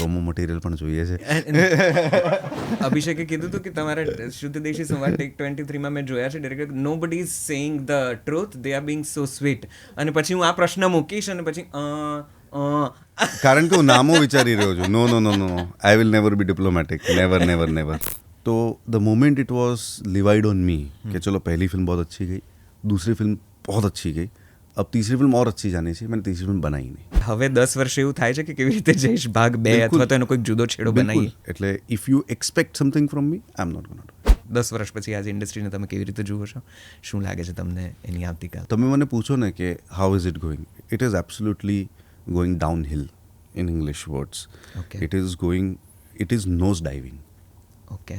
Promo material પણ જોઈએ છે. અભિષેકે કીધું હતું કે તમારા શુદ્ધ દેશી સંવાદ ટેક 23માં મેં જોયા છે ડિરેક્ટર, નો બડી is saying the truth, they are being so sweet. અને પછી હું આ પ્રશ્ન મૂકીશ અને પછી કારણ કે હું નામો વિચારી રહ્યો છું. No no no no I will never be diplomatic, never never never. तो the moment it was levied on me कि चलो पहली फिल्म बहुत अच्छी गई, दूसरी फिल्म बहुत अच्छी गई, अब तीसरी फिल्म और अच्छी जानी चाहिए, मैंने तीसरी फिल्म बनाई नहीं. હવે 10 વર્ષ એવું થાય છે કે કેવી રીતે જઈશ ભાગ 2 અથવા તો એનો કોઈક જુદો છેડો બનાવીએ. એટલે if you expect something from me, I am not gonna do. 10 વર્ષ પછી આજે ઇન્ડસ્ટ્રીને તમે કેવી રીતે જુઓ છો? શું લાગે છે તમને એની આવતીકાલ? તમે મને પૂછો ને કે how is it going, it is absolutely going down hill in English words. It is nose diving. Okay.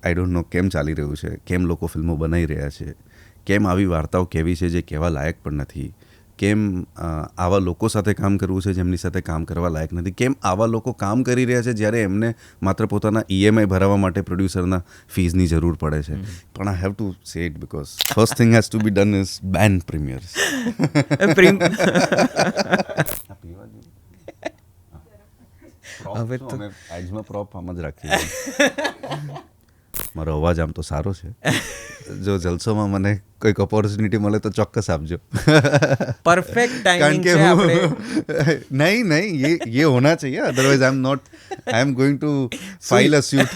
I don't know કેમ ચાલી રહ્યું છે, કેમ લોકો ફિલ્મો બનાવી રહ્યા છે, કેમ આવી વાર્તાઓ કેવી છે જે કહેવા લાયક પણ નથી, કેમ આવા લોકો સાથે કામ કરવું છે જેમની સાથે કામ કરવા લાયક નથી, કેમ આવા લોકો કામ કરી રહ્યા છે જ્યારે એમને માત્ર પોતાના EMI ભરાવવા માટે પ્રોડ્યુસરના ફીઝની જરૂર પડે છે. પણ I have to say it because first thing has to be done is ban premiers. હવે તો એડ્સમાં પ્રોપ આમ જ રાખીએ. મારો અવાજ આમ તો સારો છે, જો જલસોમાં મને કોઈક ઓપોર્ચ્યુનિટી મળે તો ચોક્કસ આપજો. પરફેક્ટ ટાઈમિંગ છે આપણે. नहीं ये होना चाहिए, otherwise I am going to file a suit.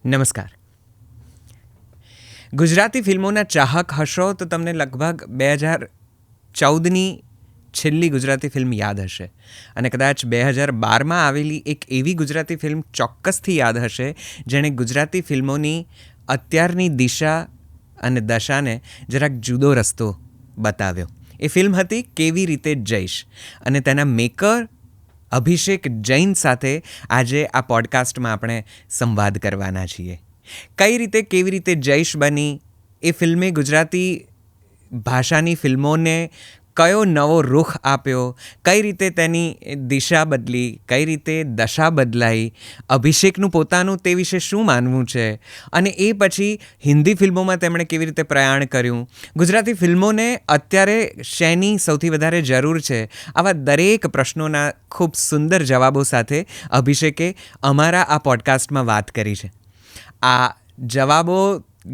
નમસ્કાર. ગુજરાતી ફિલ્મોના ચાહક હશો તો તમને લગભગ 2014ની છેલ્લી ગુજરાતી ફિલ્મ યાદ હશે, અને કદાચ 2012માં આવેલી એક એવી ગુજરાતી ફિલ્મ ચોક્કસથી યાદ હશે જેણે ગુજરાતી ફિલ્મોની અત્યારની દિશા અને દશાને જરાક જુદો રસ્તો બતાવ્યો. એ ફિલ્મ હતી કેવી રીતે જઈશ, અને તેના મેકર અભિષેક જૈન સાથે આજે આ પોડકાસ્ટમાં આપણે સંવાદ કરવાના છીએ. કઈ રીતે કેવી રીતે જઈશ બની, એ ફિલ્મે ગુજરાતી ભાષાની ફિલ્મોને કયો નવો રૂખ આપ્યો, કઈ રીતે તેની દિશા બદલી, કઈ રીતે દશા બદલાઈ, અભિષેકનું પોતાનું તે વિશે શું માનવું છે, અને એ પછી હિન્દી ફિલ્મોમાં તેમણે કેવી રીતે પ્રયાણ કર્યું, ગુજરાતી ફિલ્મોને અત્યારે શેની સૌથી વધારે જરૂર છે, આવા દરેક પ્રશ્નોના ખૂબ સુંદર જવાબો સાથે અભિષેકે અમારા આ પોડકાસ્ટમાં વાત કરી છે. આ જવાબો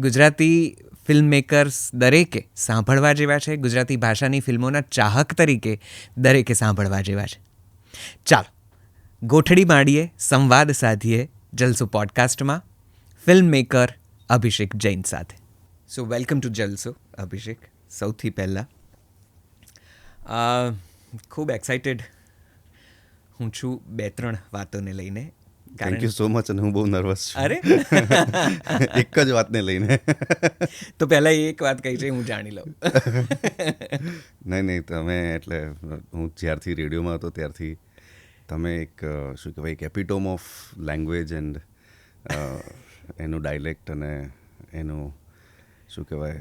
ગુજરાતી ફિલ્મ મેકર્સ દરેકે સાંભળવા જેવા છે, ગુજરાતી ભાષાની ફિલ્મોના ચાહક તરીકે દરેકે સાંભળવા જેવા છે. ચાલો ગોઠડી માંડીએ, સંવાદ સાધીએ જલસો પોડકાસ્ટમાં ફિલ્મ મેકર અભિષેક જૈન સાથે. સો વેલકમ ટુ જલસો અભિષેક. સૌથી પહેલાં ખૂબ એક્સાઇટેડ હું છું 2-3 વાતોને લઈને. Thank you so much. અને હું બહુ નર્વસ છું. અરે એક જ વાતને લઈને. તો પહેલાં એક વાત કહી છે, હું જાણી લઉં. નહીં તમે એટલે હું જ્યારથી રેડિયોમાં હતો ત્યારથી તમે એક શું કહેવાય એક એપિટોમ ઓફ લેંગ્વેજ એન્ડ એનું ડાયલેક્ટ અને એનું શું કહેવાય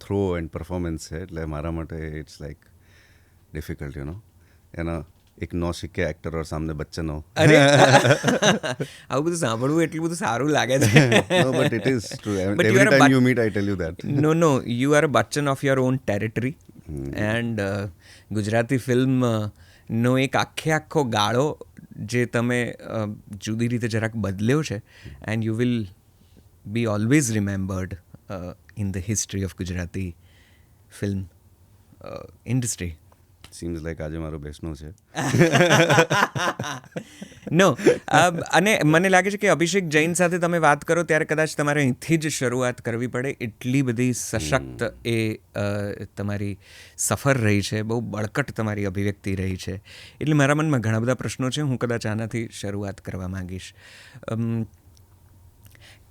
થ્રો એન્ડ પરફોર્મન્સ છે, એટલે મારા માટે ઇટ્સ લાઈક ડિફિકલ્ટ એના એક નૌસિખે એક્ટર ઓર સામને બચ્ચન હો. અરે આવું બધું સાંભળવું એટલું બધું સારું લાગે છે. No, but it is true. Every time you meet, I tell you that. No, you are a bachchan of your own territory. And Gujarati ફિલ્મનો એક આખો ગાળો જે તમે જુદી રીતે જરાક બદલ્યો છે, and you will be always રિમેમ્બર્ડ in the history of Gujarati film industry. Seems like આજે મારો બેસનો છે. નો, અને મને લાગે છે કે અભિષેક જૈન સાથે તમે વાત કરો ત્યારે કદાચ તમારે અહીંથી જ શરૂઆત કરવી પડે, એટલી બધી સશક્ત એ તમારી સફર રહી છે, બહુ બળકટ તમારી અભિવ્યક્તિ રહી છે. એટલે મારા મનમાં ઘણા બધા પ્રશ્નો છે, હું કદાચ આનાથી શરૂઆત કરવા માંગીશ.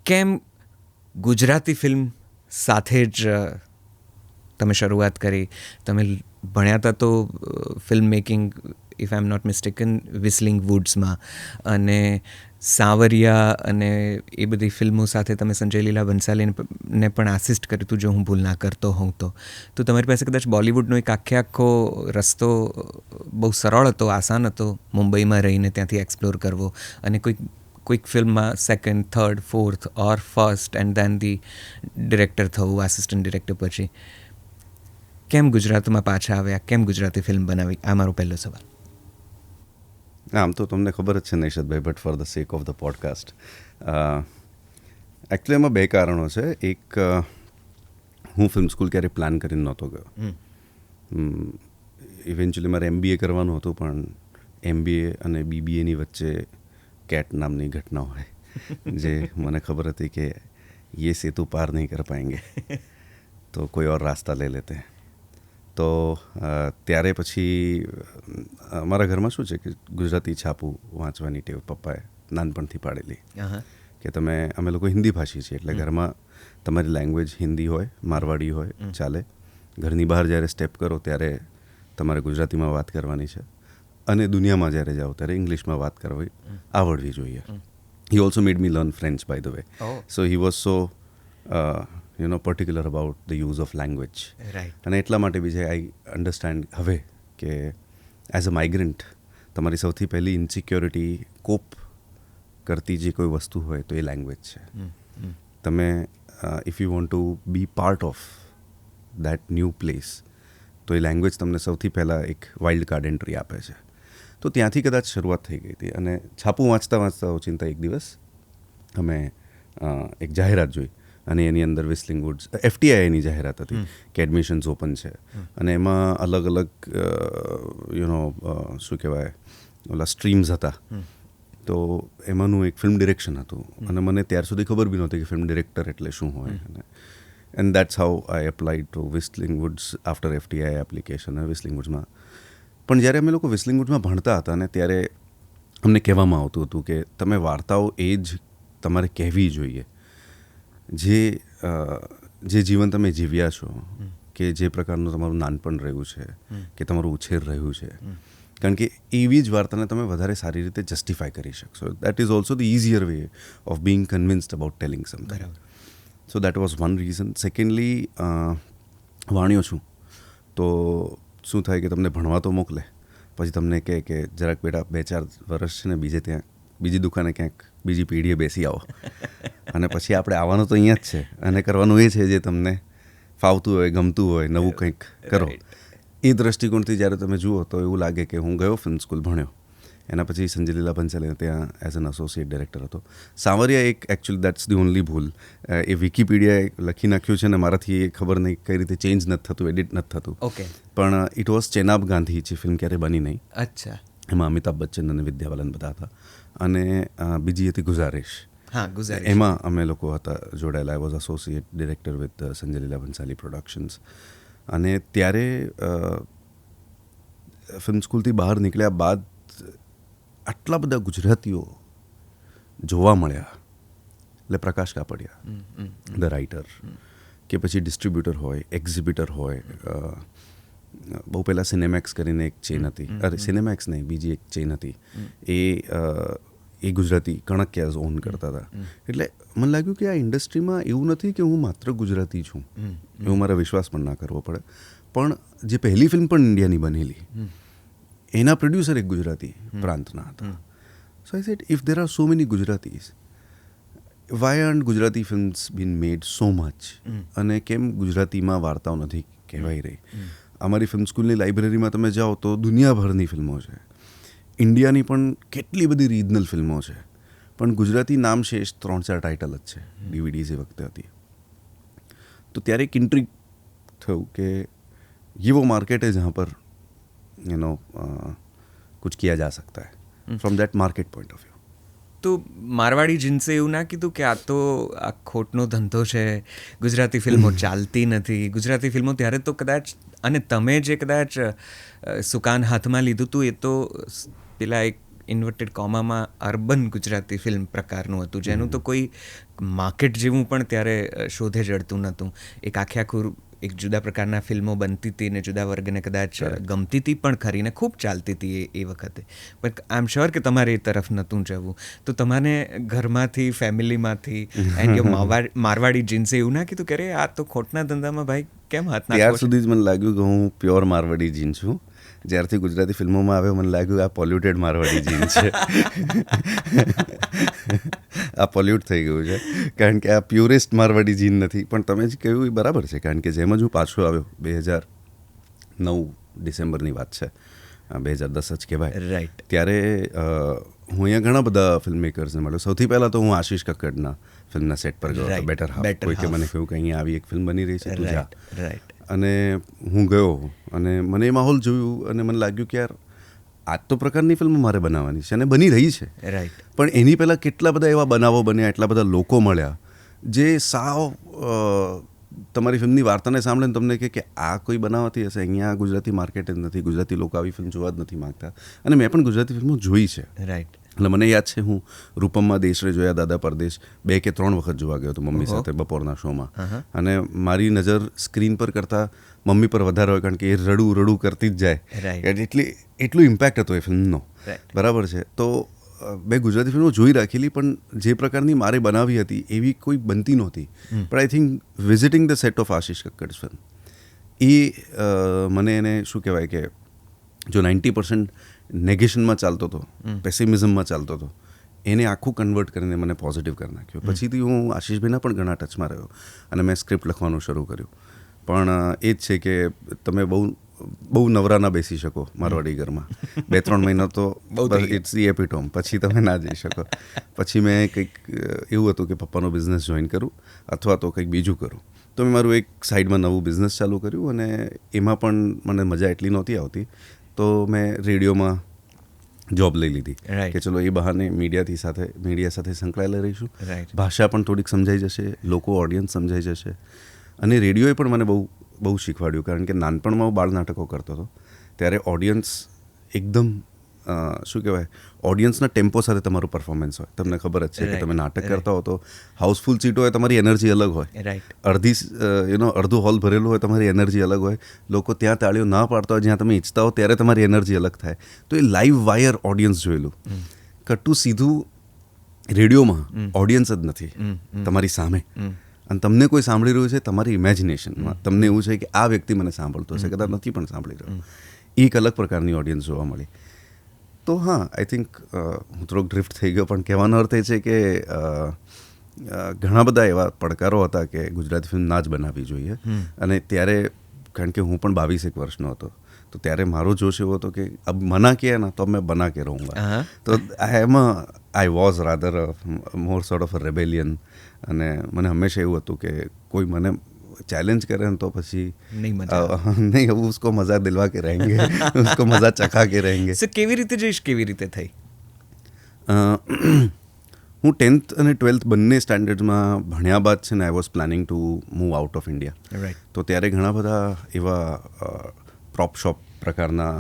કેમ ગુજરાતી ફિલ્મ સાથે જ તમે શરૂઆત કરી? તમે ભણ્યા હતા તો film making, if I am not mistaken, Whistling વુડ્સમાં, અને સાવરિયા અને એ બધી ફિલ્મો સાથે તમે સંજય લીલા બંસાલીને પણ આસિસ્ટ કર્યું હતું, જો હું ભૂલ ના કરતો હોઉં તો તમારી પાસે કદાચ બોલિવૂડનો એક આખો રસ્તો બહુ સરળ હતો, આસાન હતો, મુંબઈમાં રહીને ત્યાંથી એક્સપ્લોર કરવો, અને કોઈક ફિલ્મમાં 2nd, 3rd, 4th or first and then the director થવું, આસિસ્ટન્ટ ડિરેક્ટર પછી. કેમ ગુજરાતમાં પાછા આવ્યા? કેમ ગુજરાતી ફિલ્મ બનાવી? આ મારો પહેલો સવાલ. આમ તો તમને ખબર જ છે નૈશદભાઈ, but for the sake of the podcast, actually એમાં બે કારણો છે. એક, હું ફિલ્મ સ્કૂલ ક્યારેય પ્લાન કરીને નહોતો ગયો. ઇવેન્ચ્યુઅલી મારે MBA કરવાનું હતું, પણ MBA અને BBAની વચ્ચે કેટ નામની ઘટના હોય જે મને ખબર હતી કે ये सेतु पार नहीं कर पाएंगे, તો કોઈ ઓર રાસ્તા લે લેતે. તો ત્યારે પછી મારા ઘરમાં શું છે કે ગુજરાતી છાપું વાંચવાની ટેવ પપ્પાએ નાનપણથી પાડેલી કે અમે લોકો હિન્દી ભાષી છીએ, એટલે ઘરમાં તમારી લેંગ્વેજ હિન્દી હોય, મારવાડી હોય, ચાલે. ઘરની બહાર જ્યારે સ્ટેપ કરો ત્યારે તમારે ગુજરાતીમાં વાત કરવાની છે, અને દુનિયામાં જ્યારે જાઓ ત્યારે ઇંગ્લિશમાં વાત કરવી આવડવી જોઈએ. He also made me learn French, by the way. Oh. So he was so, particular about the use of language. Right. અને એટલા માટે બી છે આઈ અન્ડરસ્ટેન્ડ હવે કે એઝ અ માઇગ્રન્ટ તમારી સૌથી પહેલી ઇન્સિક્યોરિટી કોપ કરતી જે કોઈ વસ્તુ હોય તો એ લેંગ્વેજ છે. તમે if you want to be part of that new place, તો એ લેંગ્વેજ તમને સૌથી પહેલાં એક વાઇલ્ડ કાર્ડ એન્ટ્રી આપે છે. તો ત્યાંથી કદાચ શરૂઆત થઈ ગઈ હતી. અને છાપું વાંચતા ઓચિંતા એક દિવસ અમે એક જાહેરાત જોઈ, અને એની અંદર વિસ્લિંગ વુડ્સ, FTIની જાહેરાત હતી કે એડમિશન્સ ઓપન છે, અને એમાં અલગ અલગ શું કહેવાય ઓલા સ્ટ્રીમ્સ હતા. તો એમાંનું એક ફિલ્મ ડિરેક્શન હતું, અને મને ત્યાર સુધી ખબર બી નહોતી કે ફિલ્મ ડિરેક્ટર એટલે શું હોય. And that's how I applied to Whistling Woods after FTI application. Whistling વુડ્સમાં પણ જ્યારે અમે લોકો વિસ્લિંગ વુડ્સમાં ભણતા હતા ને, ત્યારે અમને કહેવામાં આવતું હતું કે તમે વાર્તાઓ એ જ તમારે કહેવી જોઈએ જે જીવન તમે જીવ્યા છો, કે જે પ્રકારનું તમારું નાનપણ રહ્યું છે, કે તમારું ઉછેર રહ્યું છે. કારણ કે એવી જ વાર્તાને તમે વધારે સારી રીતે જસ્ટિફાય કરી શકશો. That is also the easier way of being convinced about telling something. So that was one reason. Secondly, વાણિયો છું તો શું થાય કે તમને ભણવા તો મોકલે, પછી તમને કહે કે જરાક બેટા 2-4 વર્ષ છે ને બીજી દુકાને ક્યાંક બીજી પેઢીએ બેસી આવો, અને પછી આપણે આવવાનું તો અહીંયા જ છે, અને કરવાનું એ છે જે તમને ફાવતું હોય, ગમતું હોય, નવું કંઈક કરો. એ દ્રષ્ટિકોણથી જ્યારે તમે જુઓ તો એવું લાગે કે હું ગયો ફિલ્મ સ્કૂલ ભણ્યો, એના પછી સંજય લીલા ભંસાલી ત્યાં એઝ એન એસોસિએટ ડિરેક્ટર હતો. સાવરિયા એક એકચ્યુઅલી દેટ્સ ધી ઓનલી ભૂલ, એ વિકીપીડિયાએ લખી નાખ્યું છે ને મારાથી એ ખબર નહીં કઈ રીતે ચેન્જ નથી થતું, એડિટ નથી થતું. ઓકે. પણ ઇટ વોઝ ચેનાબ ગાંધી, જે ફિલ્મ ક્યારે બની નહીં. અચ્છા. એમાં અમિતાભ બચ્ચન અને વિદ્યા બાલન બધા હતા, અને બીજી હતી ગુઝારિશ. હા, ગુઝારિશ. એમાં અમે લોકો હતા જોડાયેલા. I was associate director with Sanjay લીલા ભંસાલી પ્રોડક્શન્સ. અને ત્યારે ફિલ્મ સ્કૂલથી બહાર નીકળ્યા બાદ આટલા બધા ગુજરાતીઓ જોવા મળ્યા. એટલે પ્રકાશ કાપડિયા, ધ રાઇટર, કે પછી ડિસ્ટ્રીબ્યુટર હોય, એક્ઝિબિટર હોય. બહુ પહેલાં સિનેમેક્સ કરીને એક ચેન હતી, અરે સિનેમેક્સ નહીં, બીજી એક ચેન હતી, એ ગુજરાતી કણકિયા ઓન કરતા હતા. એટલે મને લાગ્યું કે આ ઇન્ડસ્ટ્રીમાં એવું નથી કે હું માત્ર ગુજરાતી છું, એવું મારા વિશ્વાસ પણ ના કરવો પડે. પણ જે પહેલી ફિલ્મ પણ ઇન્ડિયાની બનેલી, એના પ્રોડ્યુસર એક ગુજરાતી પ્રાંતના હતા. So I said if there are so many Gujaratis, why aren't Gujarati films been made so much, અને કેમ ગુજરાતીમાં વાર્તાઓ નથી કહેવાઈ રહી. અમારી ફિલ્મ સ્કૂલની લાઇબ્રેરીમાં તમે જાઓ તો દુનિયાભરની ફિલ્મો છે, ઇન્ડિયાની પણ કેટલી બધી રિજનલ ફિલ્મો છે, પણ ગુજરાતી નામ શેષ 3-4 ટાઇટલ જ છે. DVDs એ વખતે હતી. તો ત્યારે એક ઇન્ટ્રીગ થયું કે ये वो मार्केट है जहाँ पर कुछ किया जा सकता है from that market point of view. તો મારવાડી જીન્સે એવું ના કીધું કે આ તો આ ખોટનો ધંધો છે, ગુજરાતી ફિલ્મો ચાલતી નથી? ગુજરાતી ફિલ્મો ત્યારે તો કદાચ, અને તમે જે કદાચ સુકાન હાથમાં લીધું હતું એ તો પેલા એક ઇન્વર્ટેડ કોમામાં અર્બન ગુજરાતી ફિલ્મ પ્રકારનું હતું, જેનું તો કોઈ માર્કેટ જેવું પણ ત્યારે શોધે જડતું નહોતું. એક આખું એક જુદા પ્રકારના ફિલ્મો બનતી હતી ને જુદા વર્ગને કદાચ ગમતી હતી પણ ખરી, ને ખૂબ ચાલતી હતી એ વખતે. પણ આઈ એમ શ્યોર કે તમારે એ તરફ નહોતું જવું. તો તમારે ઘરમાંથી, ફેમિલીમાંથી એન્ડ યોર મારવાડી જીન્સે એવું ના કીધું કે અરે આ તો ખોટના ધંધામાં ભાઈ કેમ હાથ નાખો? ત્યાર સુધી જ મને લાગ્યું કે હું પ્યોર મારવાડી જીન છું. જ્યારથી ગુજરાતી ફિલ્મોમાં આવ્યો મને લાગ્યું આ પોલ્યુટેડ મારવાડી જીન છે. આ પોલ્યુટ થઈ ગયું છે, કારણ કે આ પ્યોરેસ્ટ મારવાડી જીન નથી. પણ તમે જ કહ્યું એ બરાબર છે, કારણ કે જેમ જ હું પાછો આવ્યો 2009 ડિસેમ્બરની વાત છે, 2010 જ કહેવાય. રાઈટ. ત્યારે હું અહીંયા ઘણા બધા ફિલ્મ મેકર્સને મળ્યો. સૌથી પહેલાં તો હું આશીષ કક્કડના ફિલ્મના સેટ પર ગયો હતો, બેટર હાફ. કોઈકે મને કહ્યું કે અહીંયા આવી એક ફિલ્મ બની રહી છે, તું જા. રાઈટ. અને હું ગયો અને મને એ માહોલ જોયું અને મને લાગ્યું કે યાર આ તો પ્રકારની ફિલ્મ મારે બનાવવાની છે અને બની રહી છે. રાઈટ. પણ એની પહેલાં કેટલા બધા એવા બનાવો બન્યા, એટલા બધા લોકો મળ્યા જે સાવ તમારી ફિલ્મની વાર્તાને સાંભળીને તમને કે આ કોઈ બનાવતી હશે, અહીંયા ગુજરાતી માર્કેટ જ નથી, ગુજરાતી લોકો આવી ફિલ્મ જોવા જ નથી માગતા. અને મેં પણ ગુજરાતી ફિલ્મો જોઈ છે. રાઈટ. એટલે મને યાદ છે હું રૂપમમાં દેશરે જોયા, દાદા પરદેશ 2 કે 3 વખત જોવા ગયો હતો મમ્મી સાથે બપોરના શોમાં. અને મારી નજર સ્ક્રીન પર કરતાં મમ્મી પર વધારે હોય, કારણ કે એ રડું કરતી જ જાય. એટલું ઇમ્પેક્ટ હતો એ ફિલ્મનો. બરાબર છે. તો મેં ગુજરાતી ફિલ્મો જોઈ રાખેલી, પણ જે પ્રકારની મારે બનાવી હતી એવી કોઈ બનતી નહોતી. પણ I think visiting the set of Ashish Kakkar film, એ મને એને શું કહેવાય કે જો 90% નેગેશનમાં ચાલતો હતો, પેસિમિઝમમાં ચાલતો હતો, એને આખું કન્વર્ટ કરીને મને પોઝિટિવ કરી નાખ્યો. પછીથી હું આશીષભાઈના પણ ઘણા ટચમાં રહ્યો અને મેં સ્ક્રિપ્ટ લખવાનું શરૂ કર્યું. પણ એ જ છે કે તમે બહુ નવરા ના બેસી શકો મારવાડી ઘરમાં. 2-3 મહિના તો ઇટ્સ ધી એપિટોમ, પછી તમે ના જઈ શકો. પછી મેં કંઈક એવું હતું કે પપ્પાનો બિઝનેસ જોઈન કરું અથવા તો કંઈક બીજું કરું. તો મેં મારું એક સાઈડમાં નવું બિઝનેસ ચાલુ કર્યું અને એમાં પણ મને મજા એટલી નહોતી આવતી. તો મેં રેડિયોમાં જોબ લઈ લીધી કે ચલો એ બહાને મીડિયા સાથે સંકળાયેલા રહીશું. ભાષા પણ થોડીક સમજાઈ જશે, લોકો ઓડિયન્સ સમજાઈ જશે. અને રેડિયોએ પણ મને બહુ શીખવાડ્યું, કારણ કે નાનપણમાં હું બાળ નાટકો કરતો હતો. ત્યારે ઓડિયન્સ એકદમ શું કહેવાય, ઓડિયન્સના ટેમ્પો સાથે તમારું પરફોર્મન્સ હોય. તમને ખબર જ છે કે તમે નાટક કરતા હો તો હાઉસફુલ સીટો હોય, તમારી એનર્જી અલગ હોય. અડધું હોલ ભરેલું હોય, તમારી એનર્જી અલગ હોય. લોકો ત્યાં તાળીઓ ના પાડતા હોય જ્યાં તમે ઈચ્છતા હો, ત્યારે તમારી એનર્જી અલગ થાય. તો એ લાઈવ વાયર ઓડિયન્સ જોયેલું. કટુ સીધું રેડિયોમાં ઓડિયન્સ જ નથી તમારી સામે, અને તમને કોઈ સાંભળી રહ્યું છે તમારી ઇમેજિનેશનમાં. તમને એવું છે કે આ વ્યક્તિ મને સાંભળતો હશે, કદાચ નથી પણ સાંભળી રહ્યો. એક અલગ પ્રકારની ઓડિયન્સ જોવા મળી. તો હા, આઈ થિંક હું થોડોક ડ્રિફ્ટ થઈ ગયો, પણ કહેવાનો અર્થ એ છે કે ઘણા બધા એવા પડકારો હતા કે ગુજરાતી ફિલ્મ ના જ બનાવવી જોઈએ. અને ત્યારે, કારણ કે હું પણ 22 વર્ષનો હતો, તો ત્યારે મારો જોશ એવો હતો કે અબ મના કિયા ના તો મેં બના કે રહુંગા. તો I was rather more sort of a rebellion. અને મને હંમેશા એવું હતું કે કોઈ મને ચેલેન્જ કરે ને તો પછી નહીં, ઉસકો મજા દિલવા કે રહેંગે, ઉસકો મજા ચખા કે રહેંગે. કેવી રીતે જઈશ, કેવી રીતે થઈ? હું 10th અને 12th બંને સ્ટેન્ડર્ડમાં ભણ્યા બાદ છે ને I was planning to move out of India. તો ત્યારે ઘણા બધા એવા પ્રોપ શોપ પ્રકારના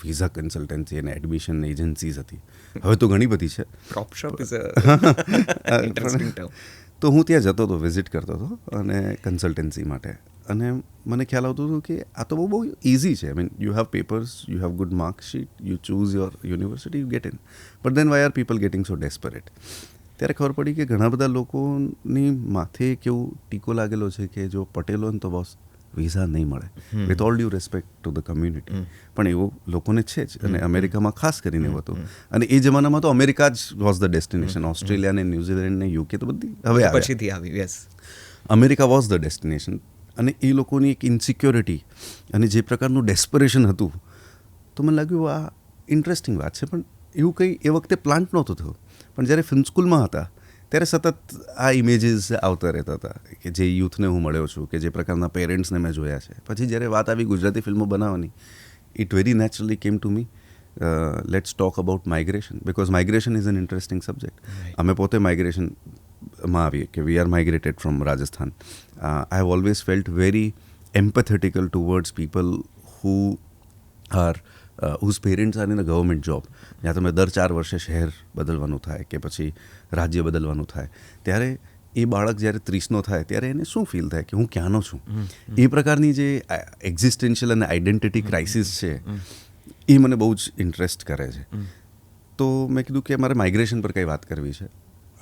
વિઝા કન્સલ્ટન્સી અને એડમિશન એજન્સીઝ હતી. હવે તો ઘણી બધી છે. Prop shop is a interesting term. તો હું ત્યાં જતો હતો, વિઝિટ કરતો હતો અને કન્સલ્ટન્સી માટે. અને મને ખ્યાલ આવતું હતું કે આ તો બહુ ઇઝી છે. I mean you have papers, you have good marksheet, you choose your university, you get in. But then why are people getting so desperate? ત્યારે ખબર પડી કે ઘણા બધા લોકોની માથે કેવું ટીકો લાગેલો છે કે જો પટેલો ને તો બોસ વિઝા નહીં મળે, with all due respect to the community. પણ એવું લોકોને છે જ, અને અમેરિકામાં ખાસ કરીને એવું હતું. અને એ જમાનામાં તો અમેરિકા જ વોઝ ધ ડેસ્ટિનેશન. ઓસ્ટ્રેલિયા ને ન્યૂઝીલેન્ડ ને યુકે તો બધી હવે પછીથી આવી. Yes, America was the destination. અને એ લોકોની એક ઇન્સિક્યોરિટી અને જે પ્રકારનું ડેસ્પરેશન હતું, તો મને લાગ્યું આ ઇન્ટરેસ્ટિંગ વાત છે. પણ એવું કંઈ એ વખતે પ્લાન્ટ નહોતો થયો. પણ જ્યારે ફિલ્મ સ્કૂલમાં હતા ત્યારે સતત આ ઇમેજીસ આવતા રહેતા હતા કે જે યુથને હું મળ્યો છું, કે જે પ્રકારના પેરેન્ટ્સને મેં જોયા છે. પછી જ્યારે વાત આવી ગુજરાતી ફિલ્મો બનાવવાની, it very naturally came to me, let's talk about migration, because migration is an interesting subject. અમે પોતે માઇગ્રેશનમાં આવીએ કે we are migrated from Rajasthan. I have always felt very empathetical towards people who are whose parents are in a government job. જ્યાં તમે દર 4 વર્ષે શહેર બદલવાનું થાય કે પછી રાજ્ય બદલવાનું થાય, ત્યારે એ બાળક જ્યારે 30નો થાય ત્યારે એને શું ફીલ થાય કે હું ક્યાંનો છું? એ પ્રકારની જે એક્ઝિસ્ટેન્શિયલ અને આઈડેન્ટિટી ક્રાઇસિસ છે, એ મને બહુ જ ઇન્ટરેસ્ટ કરે છે. તો મેં કીધું કે મારે માઇગ્રેશન પર કંઈ વાત કરવી છે,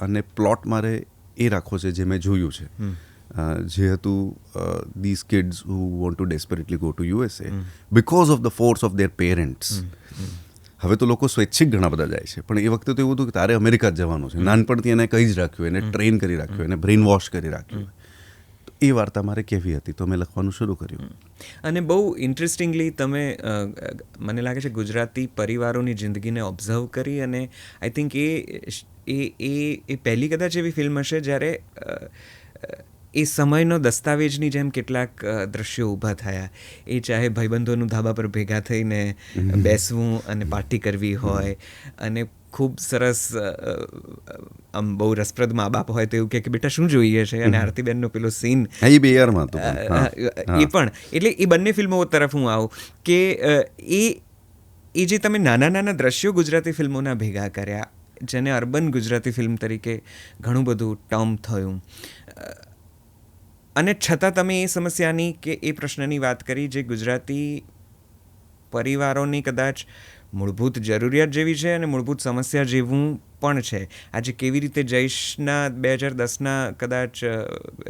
અને પ્લોટ મારે એ રાખવો છે જે મેં જોયું છે. જે હતું these kids who want to desperately go to USA because of the force of their parents. હવે તો લોકો સ્વૈચ્છિક ઘણા બધા જાય છે, પણ એ વખતે તો એવું હતું કે તારે અમેરિકા જ જવાનું છે. નાનપણથી એને કહી જ રાખ્યું, એને ટ્રેન કરી રાખ્યું, એને બ્રેઇન વોશ કરી રાખ્યું. એ વાર્તા મારે કહેવી હતી, તો મેં લખવાનું શરૂ કર્યું. અને બહુ ઇન્ટરેસ્ટિંગલી તમે મને લાગે છે ગુજરાતી પરિવારોની જિંદગીને ઓબ્ઝર્વ કરી, અને આઈ થિંક એ પહેલી કદાચ એવી ફિલ્મ હશે જ્યારે એ સમયનો દસ્તાવેજની જેમ કેટલાક દ્રશ્યો ઊભા થયા. એ ચાહે ભાઈબંધોનું ધાબા પર ભેગા થઈને બેસવું અને પાર્ટી કરવી હોય, અને ખૂબ સરસ આમ બહુ રસપ્રદ મા બાપ હોય તો એવું કે બેટા શું જોઈએ છે, અને આરતીબેનનો પેલો સીન એ બે યારમાં હતું એ પણ, એટલે એ બંને ફિલ્મો તરફ હું આવું કે એ જે તમે નાના નાના દ્રશ્યો ગુજરાતી ફિલ્મોના ભેગા કર્યા, જેને અર્બન ગુજરાતી ફિલ્મ તરીકે ઘણું બધું ટર્મ થયું, અને છતાં તમે એ સમસ્યાની કે એ પ્રશ્નની વાત કરી જે ગુજરાતી પરિવારોની કદાચ મૂળભૂત જરૂરિયાત જેવી છે અને મૂળભૂત સમસ્યા જેવું પણ છે. આજે કેવી રીતે જયેશના 2010ના કદાચ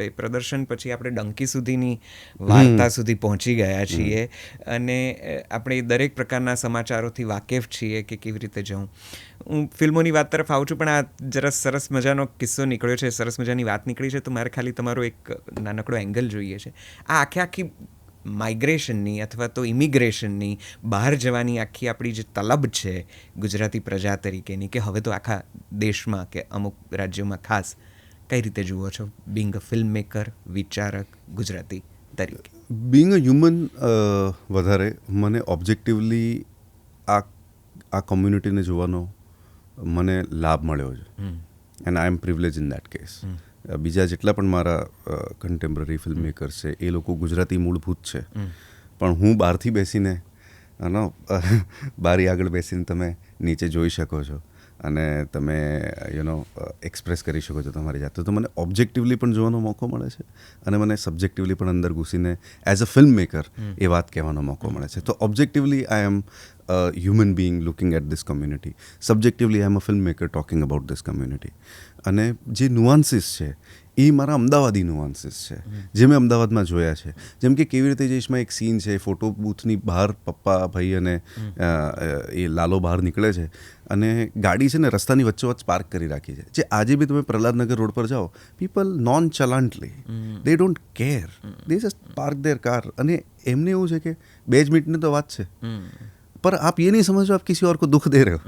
એ પ્રદર્શન પછી આપણે ડંકી સુધીની વાર્તા સુધી પહોંચી ગયા છીએ, અને આપણે દરેક પ્રકારના સમાચારોથી વાકેફ છીએ કે કેવી રીતે જવું. હું ફિલ્મોની વાત તરફ આવું છું, પણ આ જરા સરસ મજાનો કિસ્સો નીકળ્યો છે, સરસ મજાની વાત નીકળી છે, તો મારે ખાલી તમારો એક નાનકડો એંગલ જોઈએ છે. આ આખી માઇગ્રેશનની અથવા તો ઇમિગ્રેશનની, બહાર જવાની આખી આપણી જે તલબ છે ગુજરાતી પ્રજા તરીકેની, કે હવે તો આખા દેશમાં કે અમુક રાજ્યોમાં ખાસ, કઈ રીતે જુઓ છો બિંગ અ ફિલ્મ મેકર, વિચારક ગુજરાતી તરીકે? બિંગ અ હ્યુમન વધારે મને ઓબ્જેક્ટિવલી આ કોમ્યુનિટીને જોવાનો મને લાભ મળ્યો છે, and I am privilege in that case. બીજા જેટલા પણ મારા કન્ટેમ્પરરી ફિલ્મ મેકર્સ છે એ લોકો ગુજરાતી મૂળભૂત છે, પણ હું બહારથી બેસીને બારી આગળ બેસીને તમે નીચે જોઈ શકો છો અને તમે એક્સપ્રેસ કરી શકો છો તમારી જાતે, તો મને ઓબ્જેક્ટિવલી પણ જોવાનો મોકો મળે છે, અને મને સબ્જેક્ટિવલી પણ અંદર ઘૂસીને એઝ અ ફિલ્મ મેકર એ વાત કહેવાનો મોકો મળે છે. તો objectively I M human being looking at this community. Subjectively, I am a filmmaker talking about this community. અને જે નુઆન્સીસ છે એ મારા અમદાવાદી નુઆન્સીસ છે, જે મેં અમદાવાદમાં જોયા છે. જેમ કે કેવી રીતે જયેશમાં એક સીન છે, ફોટો બૂથની બહાર પપ્પા, ભાઈ અને એ લાલો બહાર નીકળે છે, અને ગાડી છે ને રસ્તાની વચ્ચોવચ્ચ પાર્ક કરી રાખી છે. જે આજે બી તમે પ્રહલાદનગર રોડ પર જાઓ, people nonchalantly, they don't care, they just park their car. અને એમને એવું છે કે 2 જ મિનિટની તો વાત છે, पर आप ये नहीं समझ रहे आप किसी और को दुख दे रहे हो.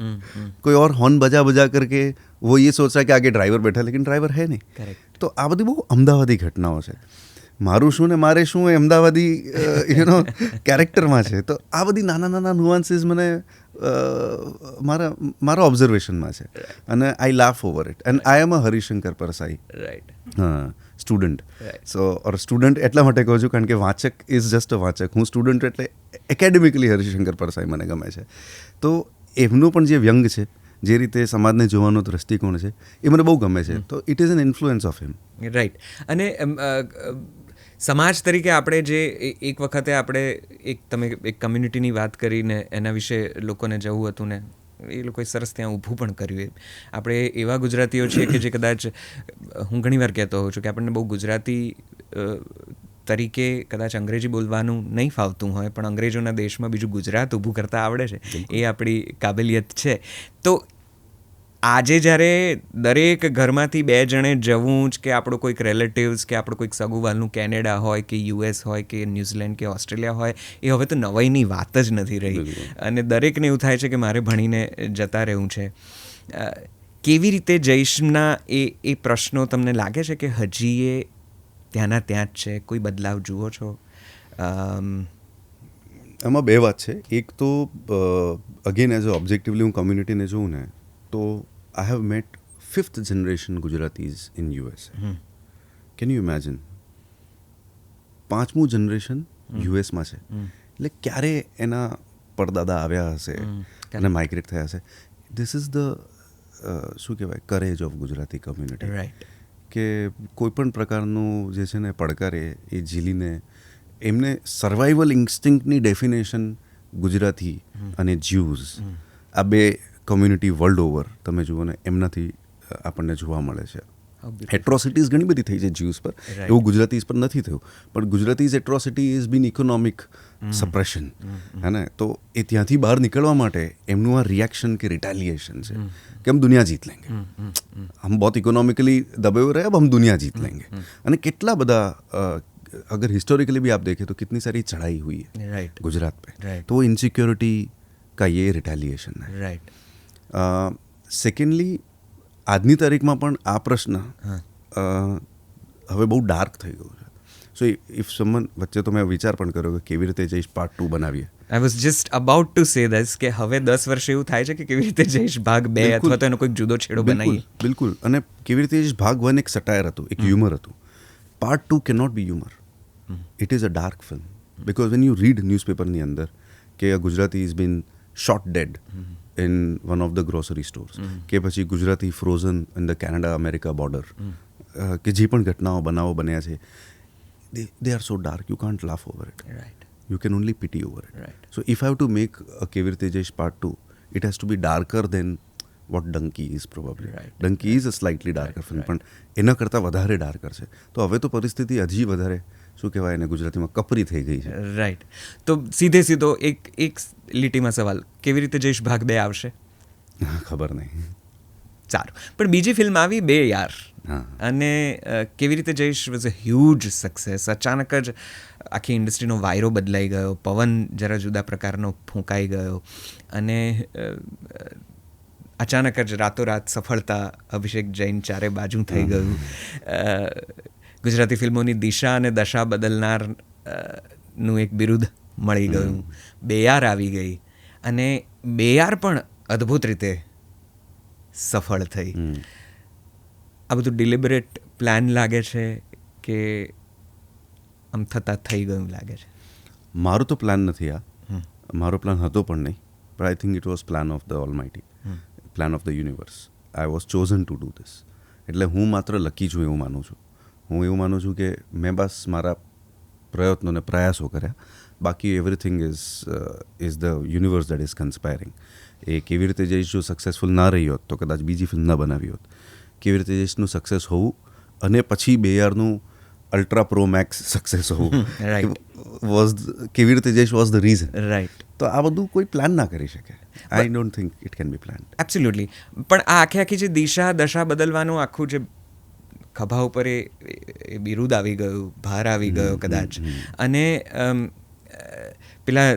कोई और हॉर्न बजा बजा करके वो ये सोच रहा है कि आगे ड्राइवर बैठा, लेकिन ड्राइवर है नहीं. तो આ બધી બહુ અમદાવાદી ઘટનાઓ છે. મારું શું ને મારે શું એ અમદાવાદી કેરેક્ટરમાં છે. તો આ બધી નાના નાના નુઆન્સીસ મને મારા ઓબ્ઝર્વેશનમાં છે, અને I laugh over it. And I am a Harishankar Parsai student. So or student એટલા માટે કહું છું કારણ કે વાચક ઇઝ જસ્ટ અ વાચક. હું સ્ટુડન્ટ એટલે એકેડેમિકલી હરિશંકર પરસાઈ મને ગમે છે. તો એમનું પણ જે વ્યંગ છે, જે રીતે સમાજને જોવાનો દ્રષ્ટિકોણ છે, એ મને બહુ ગમે છે. તો it is an influence of him. Right. અને સમાજ તરીકે આપણે જે એક વખતે આપણે તમે એક કમ્યુનિટીની વાત કરીને એના વિશે લોકોને જવું હતું ને એ લોકોએ સરસ ત્યાં ઊભું પણ કર્યું. આપણે એવા ગુજરાતીઓ છીએ કે જે કદાચ, હું ઘણીવાર કહેતો હોઉં છું કે આપણને બહુ ગુજરાતી તરીકે કદાચ અંગ્રેજી બોલવાનું નહીં ફાવતું હોય, પણ અંગ્રેજોના દેશમાં બીજું ગુજરાત ઊભું કરતા આવડે છે, એ આપણી કાબેલિયત છે. તો આજે જ્યારે દરેક ઘરમાંથી 2 જણે જવું જ, કે આપણો કોઈક રિલેટિવ્સ કે આપણું કોઈક સગુવાલનું કેનેડા હોય કે US હોય કે ન્યૂઝીલેન્ડ કે ઓસ્ટ્રેલિયા હોય, એ હવે તો નવાઈની વાત જ નથી રહી, અને દરેકને એવું થાય છે કે મારે ભણીને જતા રહેવું છે. કેવી રીતે જયેશના એ પ્રશ્નો તમને લાગે છે કે હજી એ ત્યાંના ત્યાં જ છે? કોઈ બદલાવ જુઓ છો? આમાં 2 વાત છે. એક તો અગેન એઝ અ ઓબ્જેક્ટિવલી હું કમ્યુનિટીને જોઉં ને, તો I have met 5th generation Gujaratis in USA. Can you imagine? 5મું જનરેશન યુએસમાં છે. એટલે ક્યારે એના પરદાદા આવ્યા હશે અને માઇગ્રેટ થયા હશે. ધીસ ઇઝ ધ શું કહેવાય, courage of Gujarati community. Right. કે કોઈ પણ પ્રકારનું જે છે ને પડકાર એ ઝીલીને એમને સર્વાઈવલ ઇન્સ્ટિંક્ટની ડેફિનેશન ગુજરાતી અને જ્યુઝ, આ 2 કમ્યુનિટી વર્લ્ડ ઓવર તમે જુઓ ને એમનાથી આપણને જોવા મળે છે. એટ્રોસિટીઝ ઘણી બધી થઈ છે જ્યુઝ પર, એવું ગુજરાતીઝ પર નથી થયું, પણ Gujaratis atrocity is been economic suppression, હે ને? તો એ ત્યાંથી બહાર નીકળવા માટે એમનું આ રિએક્શન કે रिटेलिएशन છે कि हम दुनिया जीत लेंगे, हम बहुत इकोनॉमिकली दबे हुए रहे, अब हम दुनिया जीत लेंगे. અને કેટલા બધા अगर हिस्टोरिकली भी आप देखें तो कितनी सारी चढ़ाई हुई है गुजरात पे, तो वो इनसिक्योरिटी का ये रिटेलिएशन है. રાઈટ. સેકન્ડલી આજની તારીખમાં પણ આ પ્રશ્ન હવે બહુ ડાર્ક થઈ ગયો છે. સો ઇફ સમન વચ્ચે તો મેં વિચાર પણ કર્યો કે કેવી રીતે જઈશ પાર્ટ 2 બનાવીએ. I was just about to say this કે હવે 10 વર્ષે એવું થાય છે કે કેવી રીતે જઈશ ભાગ 2 અથવા તો એનો કોઈક જુદો છેડો બનાવીએ. બિલકુલ. અને કેવી રીતે જઈશ ભાગ 1 એક સટાયર હતું, એક હ્યુમર હતું. Part 2 cannot be humour, it is a dark film. Because when you read ન્યૂઝપેપરની અંદર કે Gujarati is been shot dead in one of the grocery stores, કે પછી Gujarati frozen in the Canada America border, કે જે પણ ઘટનાઓ બનાવો બન્યા છે, they are so dark, you can't laugh over it. Right. You can only pity over it. Right. So if I have to make a કેવી રીતે જઈશ part 2, it has to be darker than what Dunki is probably. Right. Dunki is a slightly darker film, પણ એના કરતાં વધારે darker છે. તો હવે તો પરિસ્થિતિ હજી વધારે, શું કહેવાય એને ગુજરાતીમાં, કપરી થઈ ગઈ છે. રાઈટ. તો સીધો એક લીટીમાં સવાલ, કેવી રીતે જઈશ ભાગ 2 આવશે? ખબર નહીં. સારું. પણ બીજી ફિલ્મ આવી 2 યાર, અને કેવી રીતે જઈશ વોઝ અ હ્યુજ સક્સેસ. અચાનક જ આખી ઇન્ડસ્ટ્રીનો વાયરો બદલાઈ ગયો, પવન જરા જુદા પ્રકારનો ફૂંકાઈ ગયો, અને અચાનક જ રાતોરાત સફળતા, અભિષેક જૈન ચારે બાજુ થઈ ગયું. ગુજરાતી ફિલ્મોની દિશા અને દશા બદલનાર નું એક બિરુદ મળી ગયું. 2 યાર આવી ગઈ, અને 2 યાર પણ અદ્ભુત રીતે સફળ થઈ. આ બધું ડિલિબરેટ પ્લાન લાગે છે કે આમ થતાં થઈ ગયું લાગે છે? મારો તો પ્લાન નથી આ, મારો પ્લાન હતો પણ નહીં, but I think it was plan of the almighty, plan of the universe. I was chosen to do this. એટલે હું માત્ર લકી છું એવું માનું છું. હું એવું માનું છું કે મેં બસ મારા પ્રયત્નો અને પ્રયાસો કર્યા, બાકી everything is the universe that is conspiring. એ કેવી રીતે જઈશ જો સક્સેસફુલ ના રહી હોત તો કદાચ બીજી ફિલ્મ ના બનાવી હોત. કેવી રીતે જઈશનું સક્સેસ હોવું, અને પછી 2 યારનું અલ્ટ્રા પ્રો મેક્સ સક્સેસ હોવું, કેવી રીતે જઈશ વોઝ ધ રીઝન. રાઈટ. તો આ બધું કોઈ પ્લાન ના કરી શકે. I don't think it can be plan. Absolutely. પણ આ આખી જે દિશા દશા બદલવાનું આખું જે ખભા ઉપર એ બિરુદ આવી ગયું, ભાર આવી ગયો કદાચ, અને પેલા